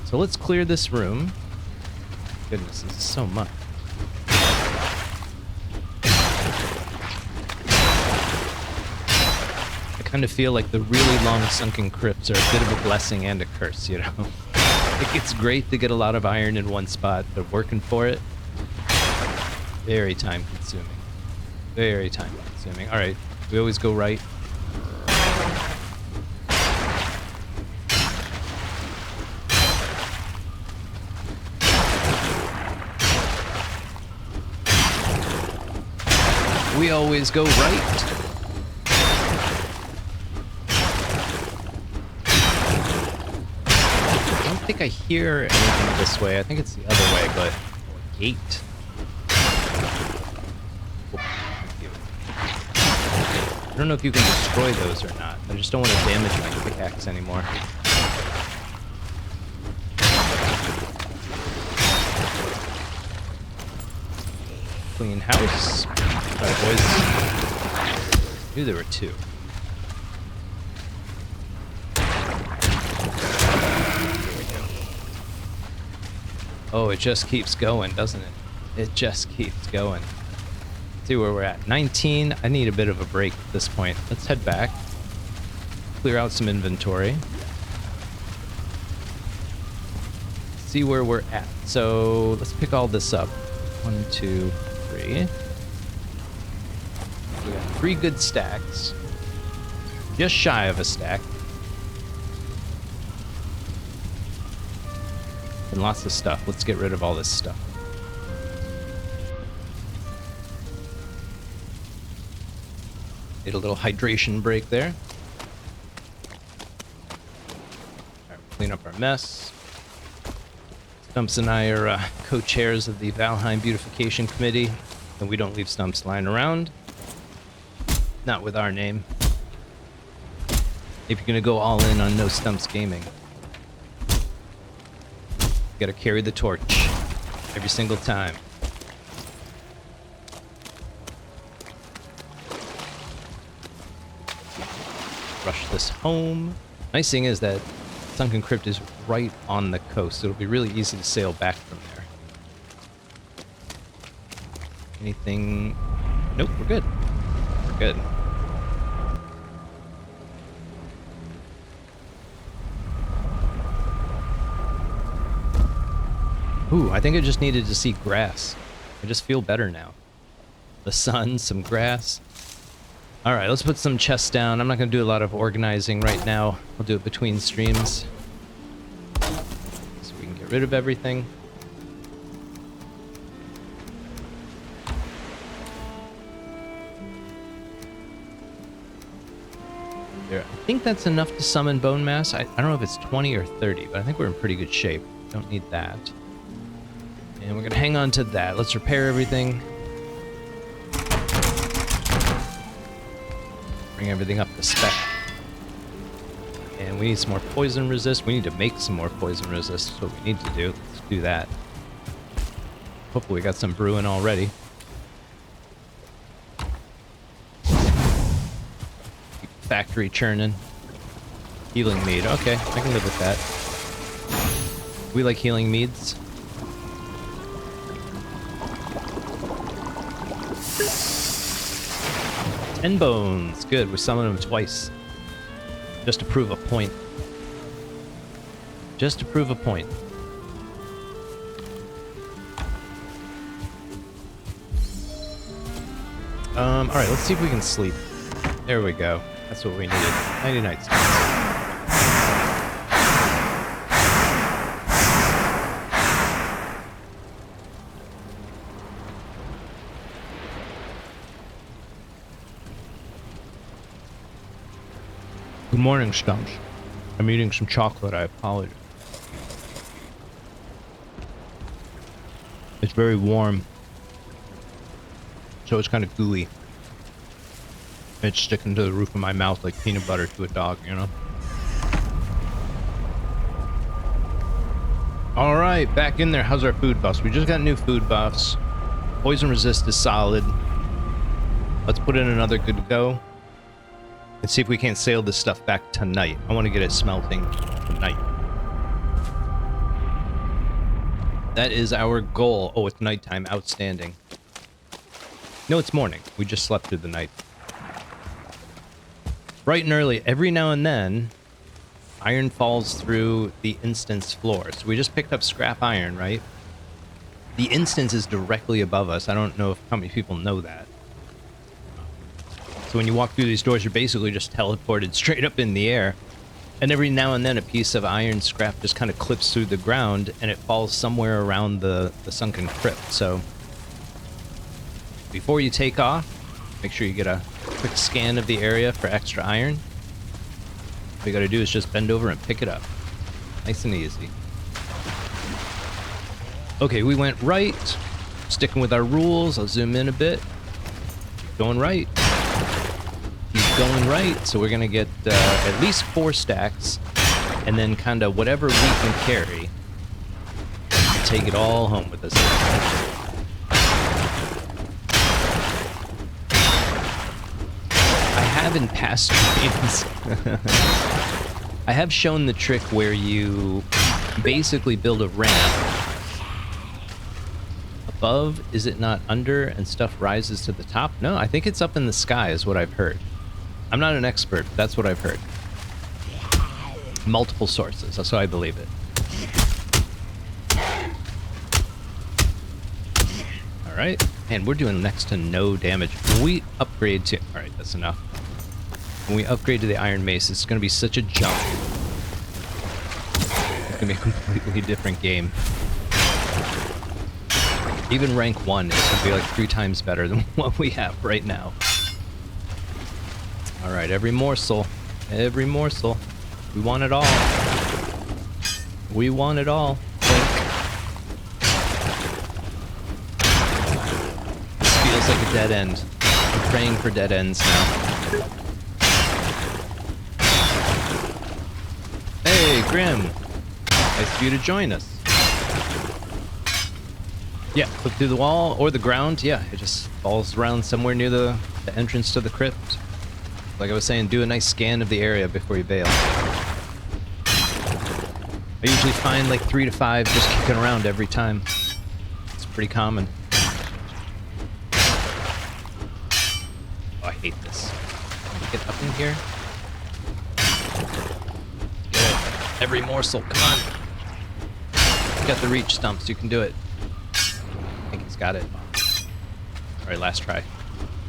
So let's clear this room. Goodness, this is so much. I kind of feel like the really long Sunken Crypts are a bit of a blessing and a curse, you know? Like, it's great to get a lot of iron in one spot, but working for it, very time consuming. Very time consuming. Alright, we always go right. We always go right. I don't think I hear anything this way. I think it's the other way, but gate. I don't know if you can destroy those or not. I just don't want to damage my pickaxe anymore. Clean house. Alright, boys. Knew there were two. Here we go. Oh, it just keeps going, doesn't it? It just keeps going. Let's see where we're at. 19. I need a bit of a break at this point. Let's head back. Clear out some inventory. See where we're at. So let's pick all this up. 1, 2, 3. We got 3 good stacks. Just shy of a stack. And lots of stuff. Let's get rid of all this stuff. Need a little hydration break there. Alright, clean up our mess. Stumps and I are co-chairs of the Valheim Beautification Committee, and we don't leave Stumps lying around. Not with our name. If you're gonna go all in on no Stumps gaming, you gotta carry the torch every single time. Rush this home. Nice thing is that Sunken Crypt is right on the coast, so it'll be really easy to sail back from there. Anything? Nope, we're good. We're good. Ooh, I think I just needed to see grass. I just feel better now. The sun, some grass. Alright, let's put some chests down. I'm not going to do a lot of organizing right now. I'll do it between streams. So we can get rid of everything. There, I think that's enough to summon bone mass. I don't know if it's 20 or 30, but I think we're in pretty good shape. Don't need that. And we're going to hang on to that. Let's repair everything. Bring everything up to spec. And we need some more poison resist. We need to make some more poison resist. That's what we need to do. Let's do that. Hopefully we got some brewing already. Keep the factory churning. Healing mead. Okay, I can live with that. We like healing meads. Ten bones. Good. We're summoning them twice. Just to prove a point. Just to prove a point. Alright, let's see if we can sleep. There we go. That's what we needed. 90 nights. Good morning, Stumps. I'm eating some chocolate, I apologize. It's very warm. So it's kind of gooey. It's sticking to the roof of my mouth like peanut butter to a dog, you know? Alright, back in there. How's our food buffs? We just got new food buffs. Poison resist is solid. Let's put in another good to go. And see if we can't sail this stuff back tonight. I want to get it smelting tonight. That is our goal. Oh, it's nighttime. Outstanding. No, it's morning. We just slept through the night. Bright and early, every now and then, iron falls through the instance floor. So we just picked up scrap iron, right? The instance is directly above us. I don't know how many people know that. So when you walk through these doors, you're basically just teleported straight up in the air. And every now and then, a piece of iron scrap just kind of clips through the ground, and it falls somewhere around the Sunken Crypt. So before you take off, make sure you get a quick scan of the area for extra iron. All you gotta do is just bend over and pick it up. Nice and easy. Okay, we went right. Sticking with our rules, I'll zoom in a bit. Keep going right. Keep going right. So we're gonna get at least 4 stacks, and then kind of whatever we can carry. Take it all home with us. In past games, I have shown the trick where you basically build a ramp above, is it not under, and stuff rises to the top? No, I think it's up in the sky is what I've heard. I'm not an expert, but that's what I've heard. Multiple sources, that's how I believe it. Alright, and we're doing next to no damage. When we upgrade to... Alright, that's enough. When we upgrade to the Iron Mace, it's going to be such a jump. It's going to be a completely different game. Even rank 1 is going to be like 3 times better than what we have right now. Alright, every morsel. Every morsel. We want it all. We want it all. This feels like a dead end. I'm praying for dead ends now. Hey, Grim. Nice of you to join us. Yeah, click through the wall or the ground. Yeah, it just falls around somewhere near the entrance to the crypt. Like I was saying, do a nice scan of the area before you bail. I usually find like 3 to 5 just kicking around every time. It's pretty common. Oh, I hate this. Can I get up in here? Every morsel, come on. You got the reach, Stumps, you can do it. I think he's got it. Alright, last try.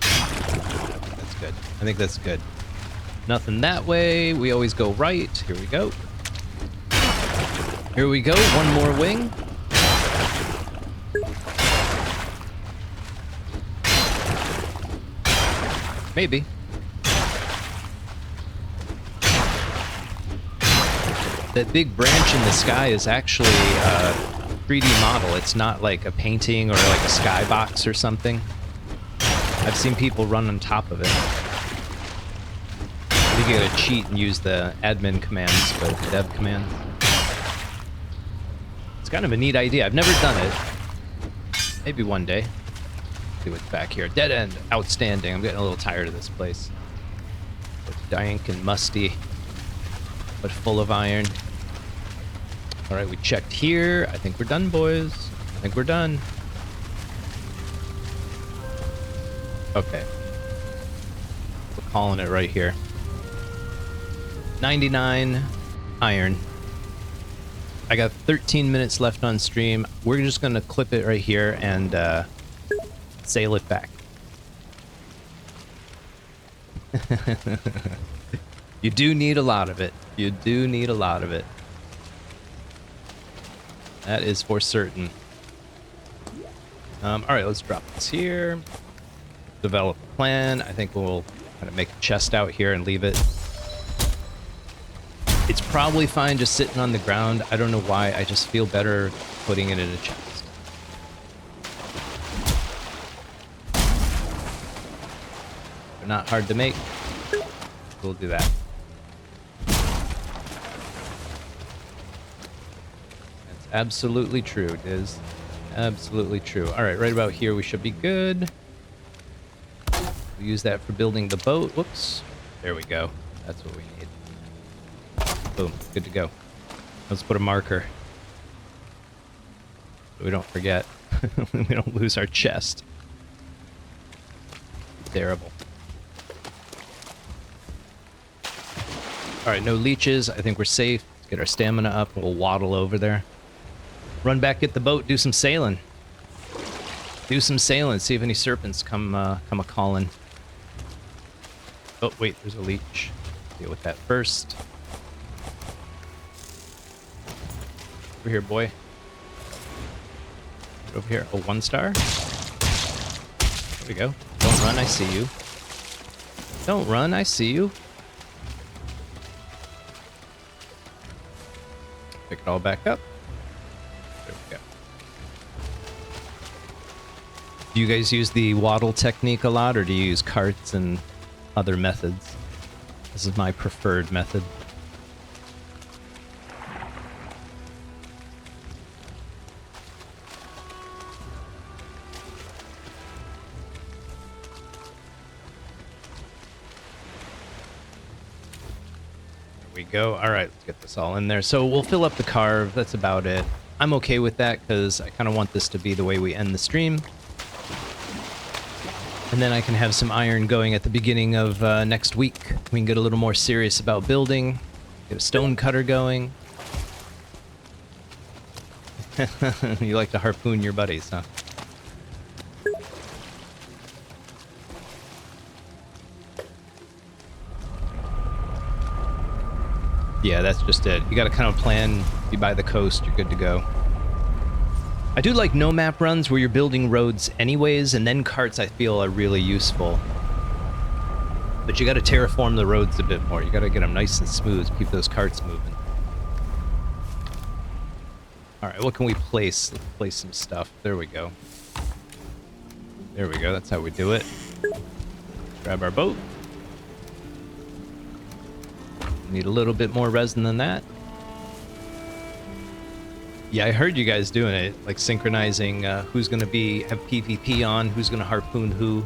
That's good. I think that's good. Nothing that way. We always go right. Here we go. Here we go. One more wing. Maybe. That big branch in the sky is actually a 3D model. It's not like a painting or like a skybox or something. I've seen people run on top of it. I think you gotta cheat and use the admin commands, but the dev commands. It's kind of a neat idea. I've never done it. Maybe one day. See what's back here. Dead end. Outstanding. I'm getting a little tired of this place. It's dank and musty, but full of iron. All right, we checked here. I think we're done, boys. I think we're done. Okay. We're calling it right here. 99 iron. I got 13 minutes left on stream. We're just gonna clip it right here and sail it back. You do need a lot of it. You do need a lot of it. That is for certain. All right, let's drop this here. Develop a plan. I think we'll kind of make a chest out here and leave it. It's probably fine just sitting on the ground. I don't know why. I just feel better putting it in a chest. They're not hard to make. We'll do that. That's absolutely true, Diz. Absolutely true. All right, right about here we should be good. We'll use that for building the boat. Whoops. There we go. That's what we need. Boom, good to go. Let's put a marker so we don't forget. We don't lose our chest. Terrible. All right, no leeches. I think we're safe. Let's get our stamina up. We'll waddle over there. Run back, get the boat, do some sailing. Do some sailing. See if any serpents come a-calling. Oh, wait, there's a leech. Deal with that first. Over here, boy. Get over here. Oh, 1 star. There we go. Don't run, I see you. Don't run, I see you. Pick it all back up. There we go. Do you guys use the waddle technique a lot, or do you use carts and other methods? This is my preferred method. We go. All right, let's get this all in there. So we'll fill up the Karve. That's about it. I'm okay with that because I kind of want this to be the way we end the stream. And then I can have some iron going at the beginning of next week. We can get a little more serious about building. Get a stone cutter going. You like to harpoon your buddies, huh? Yeah, that's just it. You gotta kind of plan, be by the coast, you're good to go. I do like no map runs where you're building roads anyways, and then carts I feel are really useful. But you gotta terraform the roads a bit more. You gotta get them nice and smooth, keep those carts moving. Alright, what can we place? Let's place some stuff. There we go. There we go, that's how we do it. Grab our boat. Need a little bit more resin than that. Yeah, I heard you guys doing it, like synchronizing who's gonna have PvP on, who's gonna harpoon who,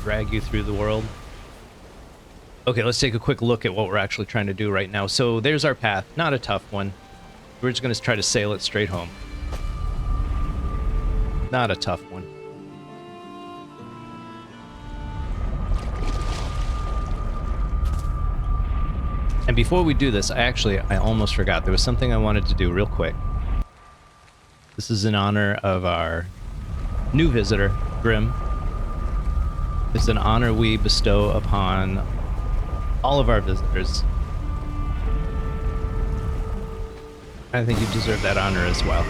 drag you through the world. Okay, let's take a quick look at what we're actually trying to do right now. So there's our path, not a tough one. We're just gonna try to sail it straight home. Not a tough one. And before we do this, I almost forgot. There was something I wanted to do real quick. This is in honor of our new visitor, Grim. It's an honor we bestow upon all of our visitors. I think you deserve that honor as well.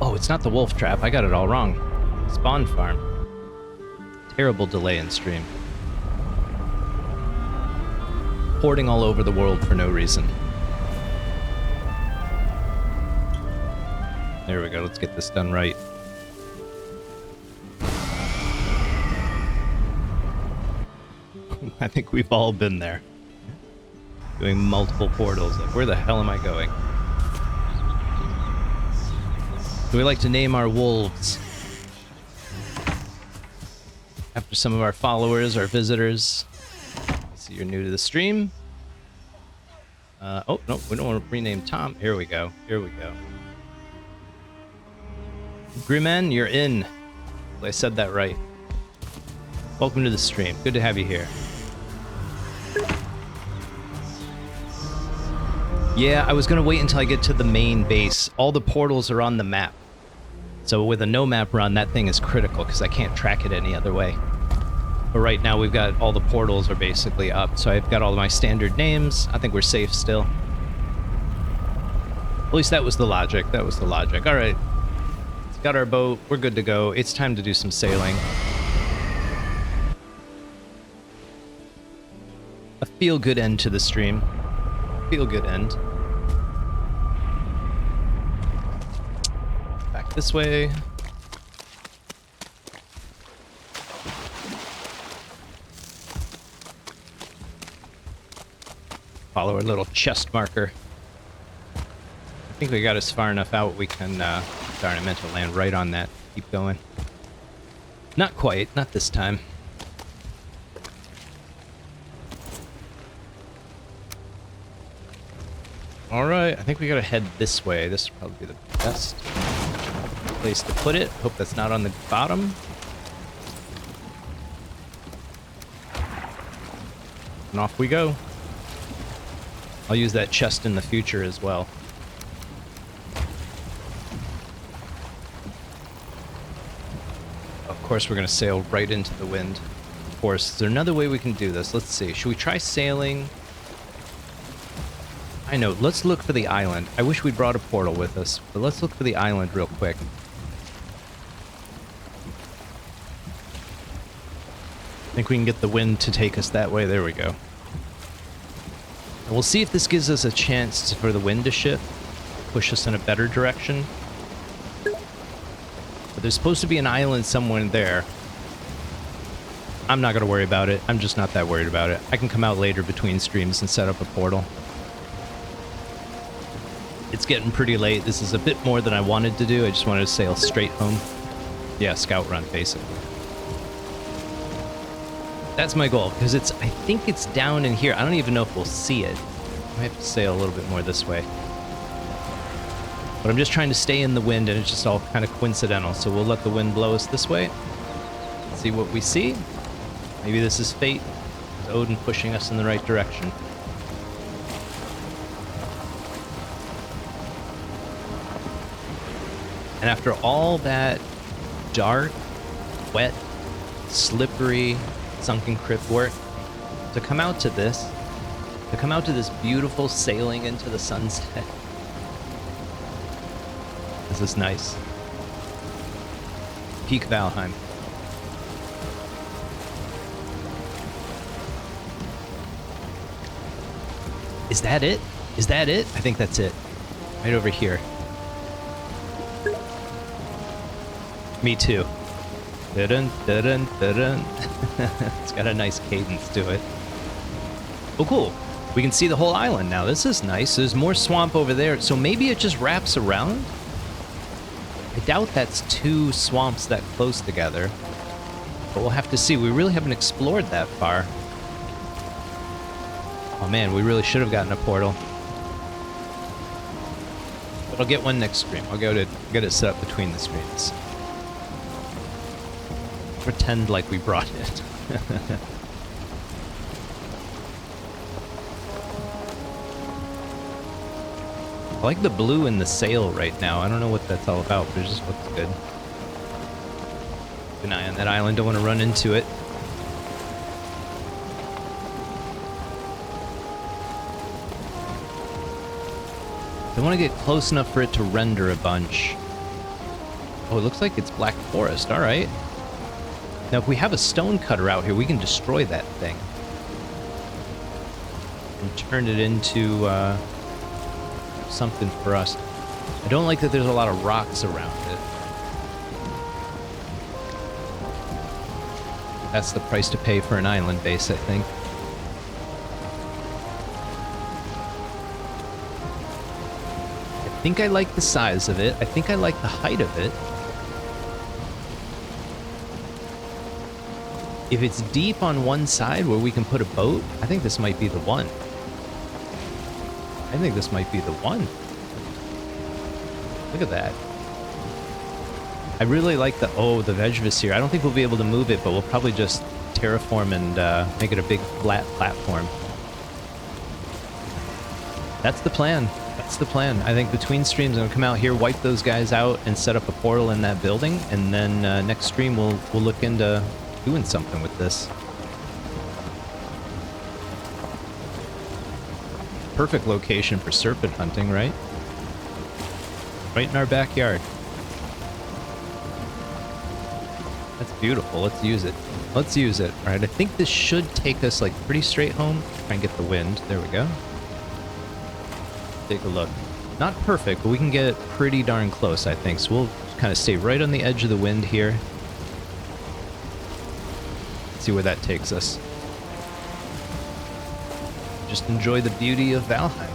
Oh, it's not the wolf trap. I got it all wrong. Spawn farm. Terrible delay in stream. Porting all over the world for no reason. There we go. Let's get this done right. I think we've all been there. Doing multiple portals. Like, where the hell am I going? So we like to name our wolves after some of our followers, our visitors. So you're new to the stream. Oh, no, we don't want to rename Tom. Here we go. Here we go. Grimman, you're in. I said that right. Welcome to the stream. Good to have you here. Yeah, I was going to wait until I get to the main base. All the portals are on the map. So with a no map run, that thing is critical because I can't track it any other way. But right now we've got all the portals are basically up. So I've got all my standard names. I think we're safe still. At least that was the logic. That was the logic. All right. Got our boat. We're good to go. It's time to do some sailing. A feel-good end to the stream. Feel-good end. Back this way. Follow our little chest marker. I think we got us far enough out we can, darn, I meant to land right on that. Keep going. Not quite, not this time. Alright, I think we gotta head this way. This will probably be the best place to put it. Hope that's not on the bottom. And off we go. I'll use that chest in the future as well. Of course, we're going to sail right into the wind. Of course, is there another way we can do this? Let's see. Should we try sailing? I know. Let's look for the island. I wish we brought a portal with us, but let's look for the island real quick. I think we can get the wind to take us that way. There we go. And we'll see if this gives us a chance for the wind to shift, push us in a better direction. But there's supposed to be an island somewhere there. I'm not going to worry about it. I'm just not that worried about it. I can come out later between streams and set up a portal. It's getting pretty late. This is a bit more than I wanted to do. I just wanted to sail straight home. Yeah, scout run, basically. That's my goal, because it's, I think it's down in here. I don't even know if we'll see it. I have to sail a little bit more this way. But I'm just trying to stay in the wind, and it's just all kind of coincidental. So we'll let the wind blow us this way. See what we see. Maybe this is fate. It's Odin pushing us in the right direction. And after all that dark, wet, slippery, Sunken Crypt work, to come out to this beautiful sailing into the sunset. This is nice. Peak Valheim. Is that it? Is that it? I think that's it. Right over here. Me too. Dun dun dun. It's got a nice cadence to it. Oh, cool. We can see the whole island now. This is nice. There's more swamp over there, so maybe it just wraps around? I doubt that's two swamps that close together. But we'll have to see. We really haven't explored that far. Oh man, we really should have gotten a portal. But I'll get one next stream. I'll get it set up between the streams. Pretend like we brought it. I like the blue in the sail right now. I don't know what that's all about, but it just looks good. Keep an eye on that island. Don't want to run into it. I want to get close enough for it to render a bunch. Oh, it looks like it's Black Forest. All right. Now, if we have a stone cutter out here, we can destroy that thing. And turn it into something for us. I don't like that there's a lot of rocks around it. That's the price to pay for an island base, I think. I think I like the size of it. I think I like the height of it. If it's deep on one side where we can put a boat, I think this might be the one. I think this might be the one. Look at that. I really like the Vegvis here. I don't think we'll be able to move it, but we'll probably just terraform and make it a big flat platform. That's the plan. That's the plan. I think between streams, I'm gonna come out here, wipe those guys out, and set up a portal in that building, and then next stream we'll look into doing something with this. Perfect location for serpent hunting, right? Right in our backyard. That's beautiful. Let's use it. Let's use it. All right, I think this should take us like pretty straight home. Try and get the wind. There we go. Take a look. Not perfect, but we can get pretty darn close, I think. So we'll kind of stay right on the edge of the wind here. See where that takes us. Just enjoy the beauty of Valheim.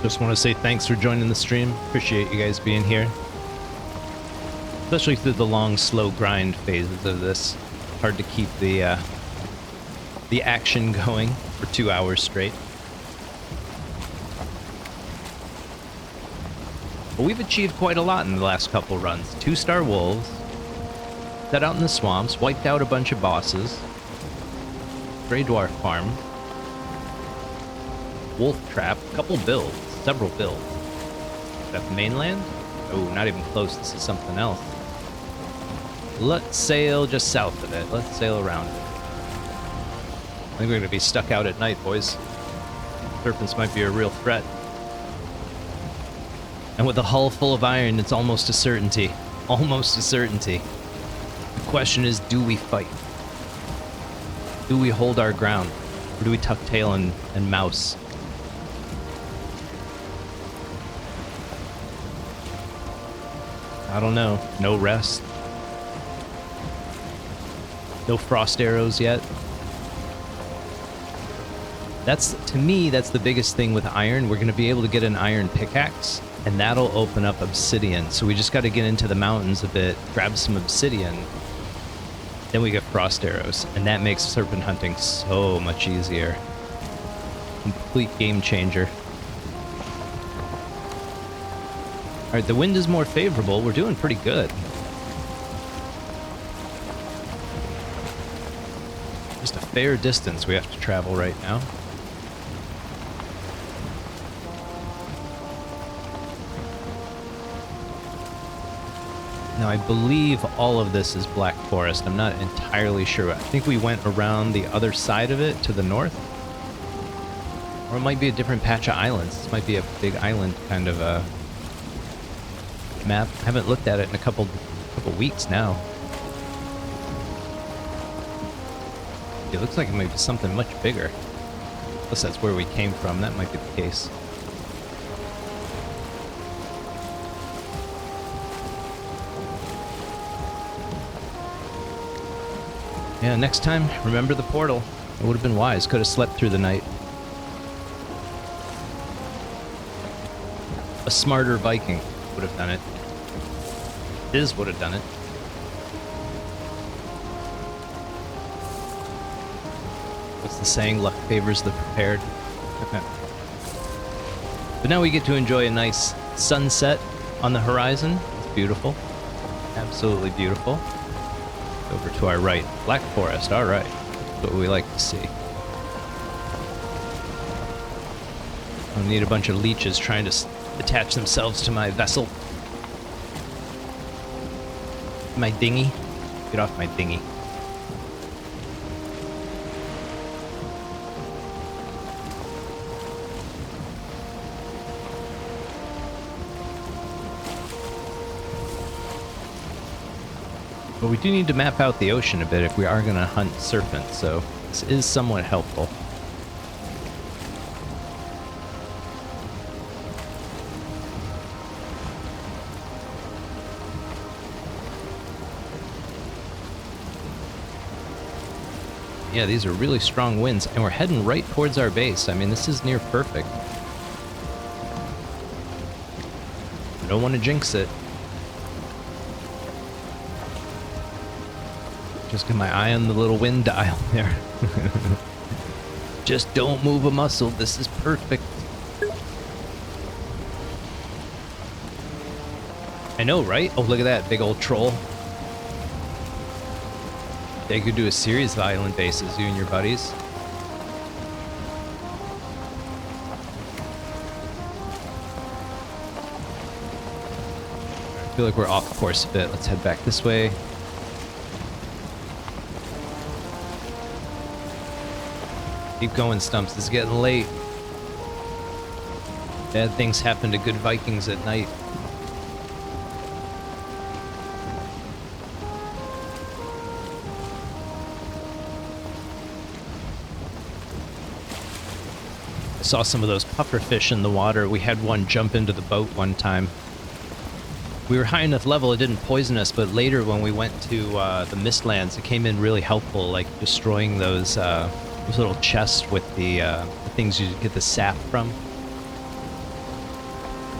Just want to say thanks for joining the stream. Appreciate you guys being here. Especially through the long, slow grind phases of this. Hard to keep the action going for 2 hours straight. But we've achieved quite a lot in the last couple runs. 2-star wolves. Set out in the swamps. Wiped out a bunch of bosses. Greydwarf farm. Wolf trap. Couple builds. Several builds. Is that the mainland? Oh, not even close. This is something else. Let's sail just south of it. Let's sail around it. I think we're going to be stuck out at night, boys. Serpents might be a real threat. And with a hull full of iron, it's almost a certainty. Almost a certainty. The question is, do we fight? Do we hold our ground? Or do we tuck tail and mouse? I don't know. No rest. No frost arrows yet. That's, to me, that's the biggest thing with iron. We're going to be able to get an iron pickaxe, and that'll open up obsidian. So we just got to get into the mountains a bit, grab some obsidian, then we get frost arrows, and that makes serpent hunting so much easier. Complete game changer. Alright, the wind is more favorable. We're doing pretty good. Just a fair distance we have to travel right now. Now, I believe all of this is Black Forest. I'm not entirely sure. I think we went around the other side of it to the north. Or it might be a different patch of islands. This might be a big island kind of a map. I haven't looked at it in a couple weeks now. It looks like it might be something much bigger. Unless that's where we came from. That might be the case. Yeah, next time, remember the portal. It would have been wise. Could have slept through the night. A smarter Viking would have done it. Diz would have done it. What's the saying? Luck favors the prepared. But now we get to enjoy a nice sunset on the horizon. It's beautiful. Absolutely beautiful. Over to our right. Black Forest, alright. That's what we like to see. I'll need a bunch of leeches trying to attach themselves to my vessel. my dinghy. Get off my dinghy. But we do need to map out the ocean a bit if we are going to hunt serpents, so this is somewhat helpful. Yeah, these are really strong winds, and we're heading right towards our base. I mean, this is near perfect. I don't want to jinx it. Just got my eye on the little wind dial there. Just don't move a muscle. This is perfect. I know, right? Oh, look at that big old troll. They could do a series of island bases, you and your buddies. I feel like we're off course a bit. Let's head back this way. Keep going, Stumps. It's getting late. Bad things happen to good Vikings at night. I saw some of those pufferfish in the water. We had one jump into the boat one time. We were high enough level it didn't poison us, but later when we went to the Mistlands, it came in really helpful, like destroying those little chests with the things you get the sap from.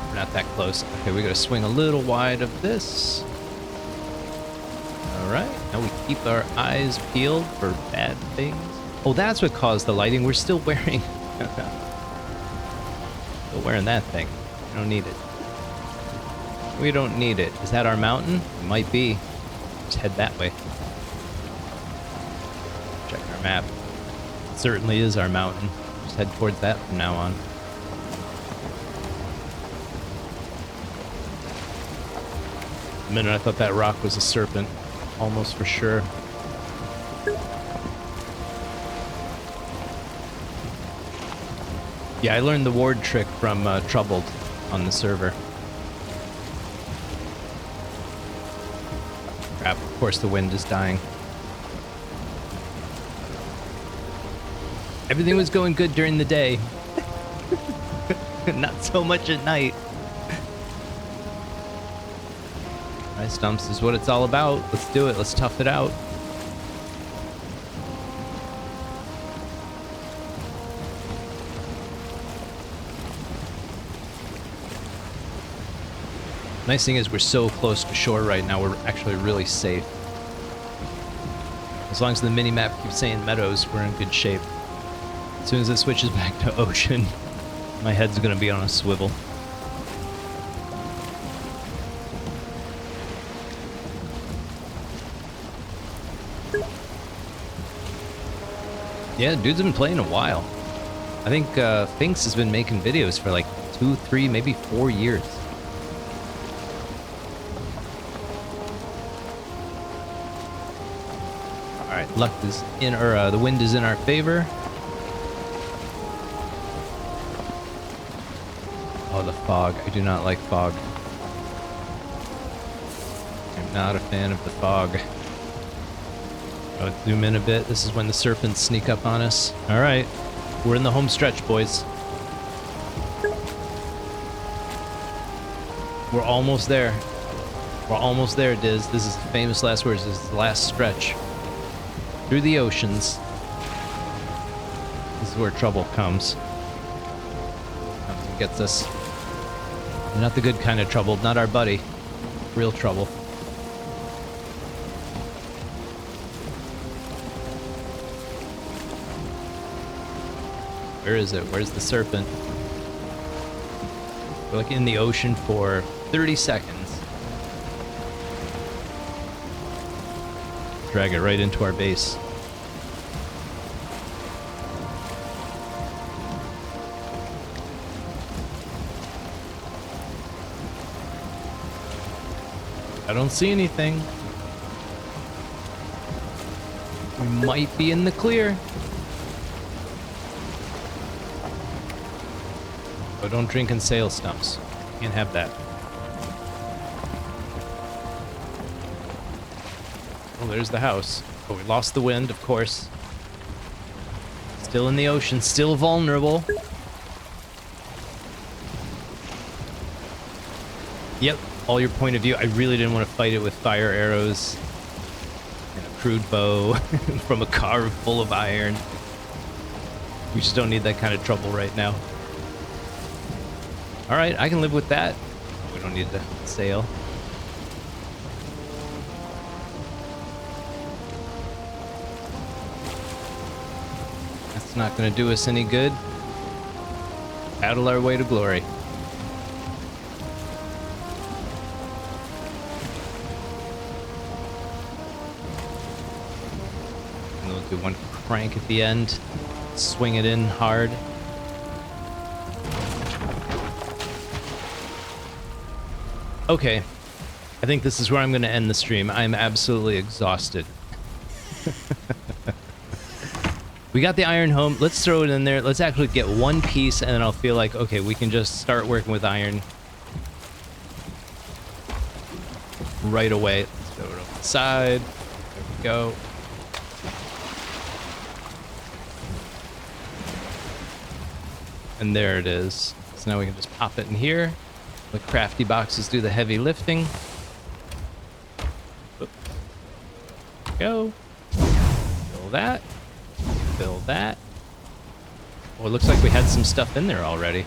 We're not that close. Okay, we gotta swing a little wide of this. Alright, now we keep our eyes peeled for bad things. Oh, that's what caused the lighting. We're still wearing... still wearing that thing. We don't need it. We don't need it. Is that our mountain? It might be. Just head that way. Check our map. It certainly is our mountain. Just head towards that from now on. A minute I thought that rock was a serpent. Almost for sure. Yeah, I learned the ward trick from Troubled on the server. Crap, of course the wind is dying. Everything was going good during the day. Not so much at night. Alright, Stumps is what it's all about. Let's do it. Let's tough it out. Nice thing is we're so close to shore right now, we're actually really safe. As long as the mini-map keeps saying meadows, we're in good shape. As soon as it switches back to ocean, my head's gonna be on a swivel. Yeah, dude's been playing a while. I think Finks has been making videos for like 2, 3, maybe 4 years. Alright, luck is in, or the wind is in our favor. Oh, the fog. I do not like fog. I'm not a fan of the fog. I'll zoom in a bit. This is when the serpents sneak up on us. Alright, we're in the home stretch, boys. We're almost there. We're almost there, Diz. This is the famous last words. This is the last stretch. Through the oceans. This is where trouble comes. Nothing gets us. Not the good kind of trouble, not our buddy. Real trouble. Where is it? Where's the serpent? We're like in the ocean for 30 seconds. Drag it right into our base. I don't see anything. We might be in the clear. Oh, don't drink and sail, Stumps. Can't have that. Oh, there's the house. Oh, we lost the wind, of course. Still in the ocean, still vulnerable. Yep, all your point of view. I really didn't want to fight it with fire arrows and a crude bow from a Karve full of iron. We just don't need that kind of trouble right now. All right, I can live with that. We don't need to sail. That's not going to do us any good. Paddle our way to glory. And we'll do one crank at the end. Swing it in hard. Okay. I think this is where I'm going to end the stream. I'm absolutely exhausted. We got the iron home. Let's throw it in there. Let's actually get one piece, and then I'll feel like, okay, we can just start working with iron right away. Let's throw it over the side. There we go. And there it is. So now we can just pop it in here. Let crafty boxes do the heavy lifting. Go. Fill that. Fill that. Oh, it looks like we had some stuff in there already.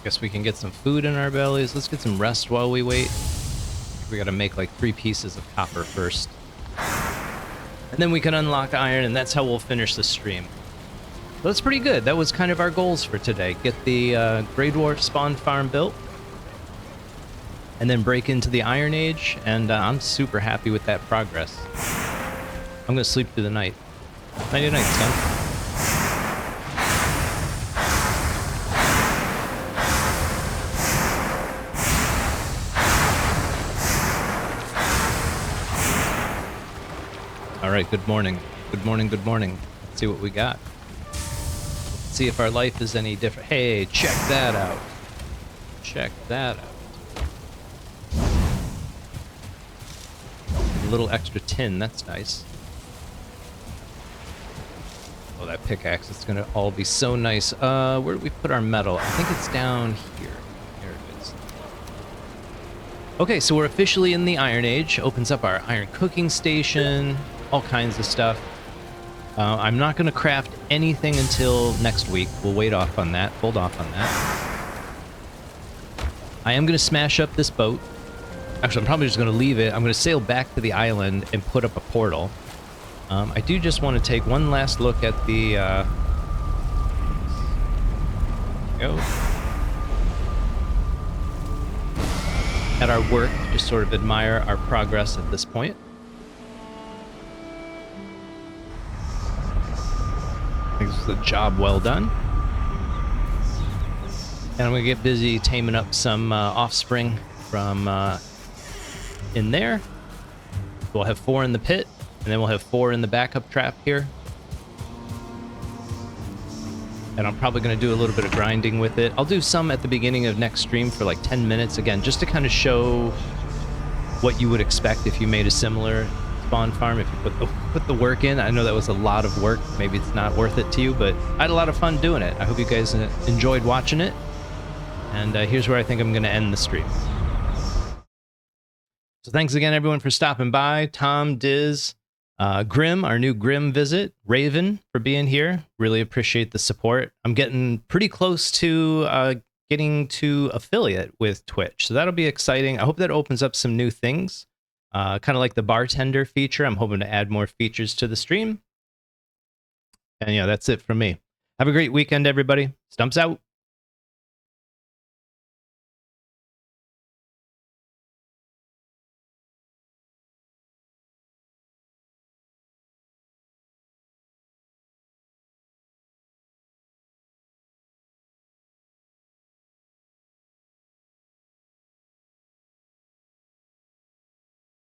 Guess we can get some food in our bellies. Let's get some rest while we wait. We gotta make like 3 pieces of copper first. And then we can unlock iron, and that's how we'll finish the stream. So that's pretty good. That was kind of our goals for today. Get the Greydwarf Spawn Farm built, and then break into the Iron Age, and I'm super happy with that progress. I'm gonna sleep through the night. Nighty night, son. All right, good morning. Good morning, good morning. Let's see what we got. Let's see if our life is any different. Hey, check that out. Check that out. A little extra tin, that's nice. Oh, that pickaxe, it's gonna all be so nice. Where do we put our metal? I think it's down here. Here it is. Okay, so we're officially in the Iron Age. Opens up our iron cooking station, all kinds of stuff. I'm not gonna craft anything until next week. We'll wait off on that, hold off on that. I am gonna smash up this boat. Actually, I'm probably just going to leave it. I'm going to sail back to the island and put up a portal. I do just want to take one last look at the... at our work, just sort of admire our progress at this point. I think this is a job well done. And I'm going to get busy taming up some offspring from... in there. We'll have 4 in the pit, and then we'll have 4 in the backup trap here. And I'm probably going to do a little bit of grinding with it. I'll do some at the beginning of next stream for like 10 minutes, again, just to kind of show what you would expect if you made a similar spawn farm, if you put the work in. I know that was a lot of work. Maybe it's not worth it to you, but I had a lot of fun doing it. I hope you guys enjoyed watching it. And here's where I think I'm going to end the stream. So thanks again, everyone, for stopping by. Tom, Diz, Grim, our new Grim visit, Raven for being here. Really appreciate the support. I'm getting pretty close to getting to affiliate with Twitch, so that'll be exciting. I hope that opens up some new things, kind of like the bartender feature. I'm hoping to add more features to the stream. And yeah, that's it from me. Have a great weekend, everybody. Stumps out.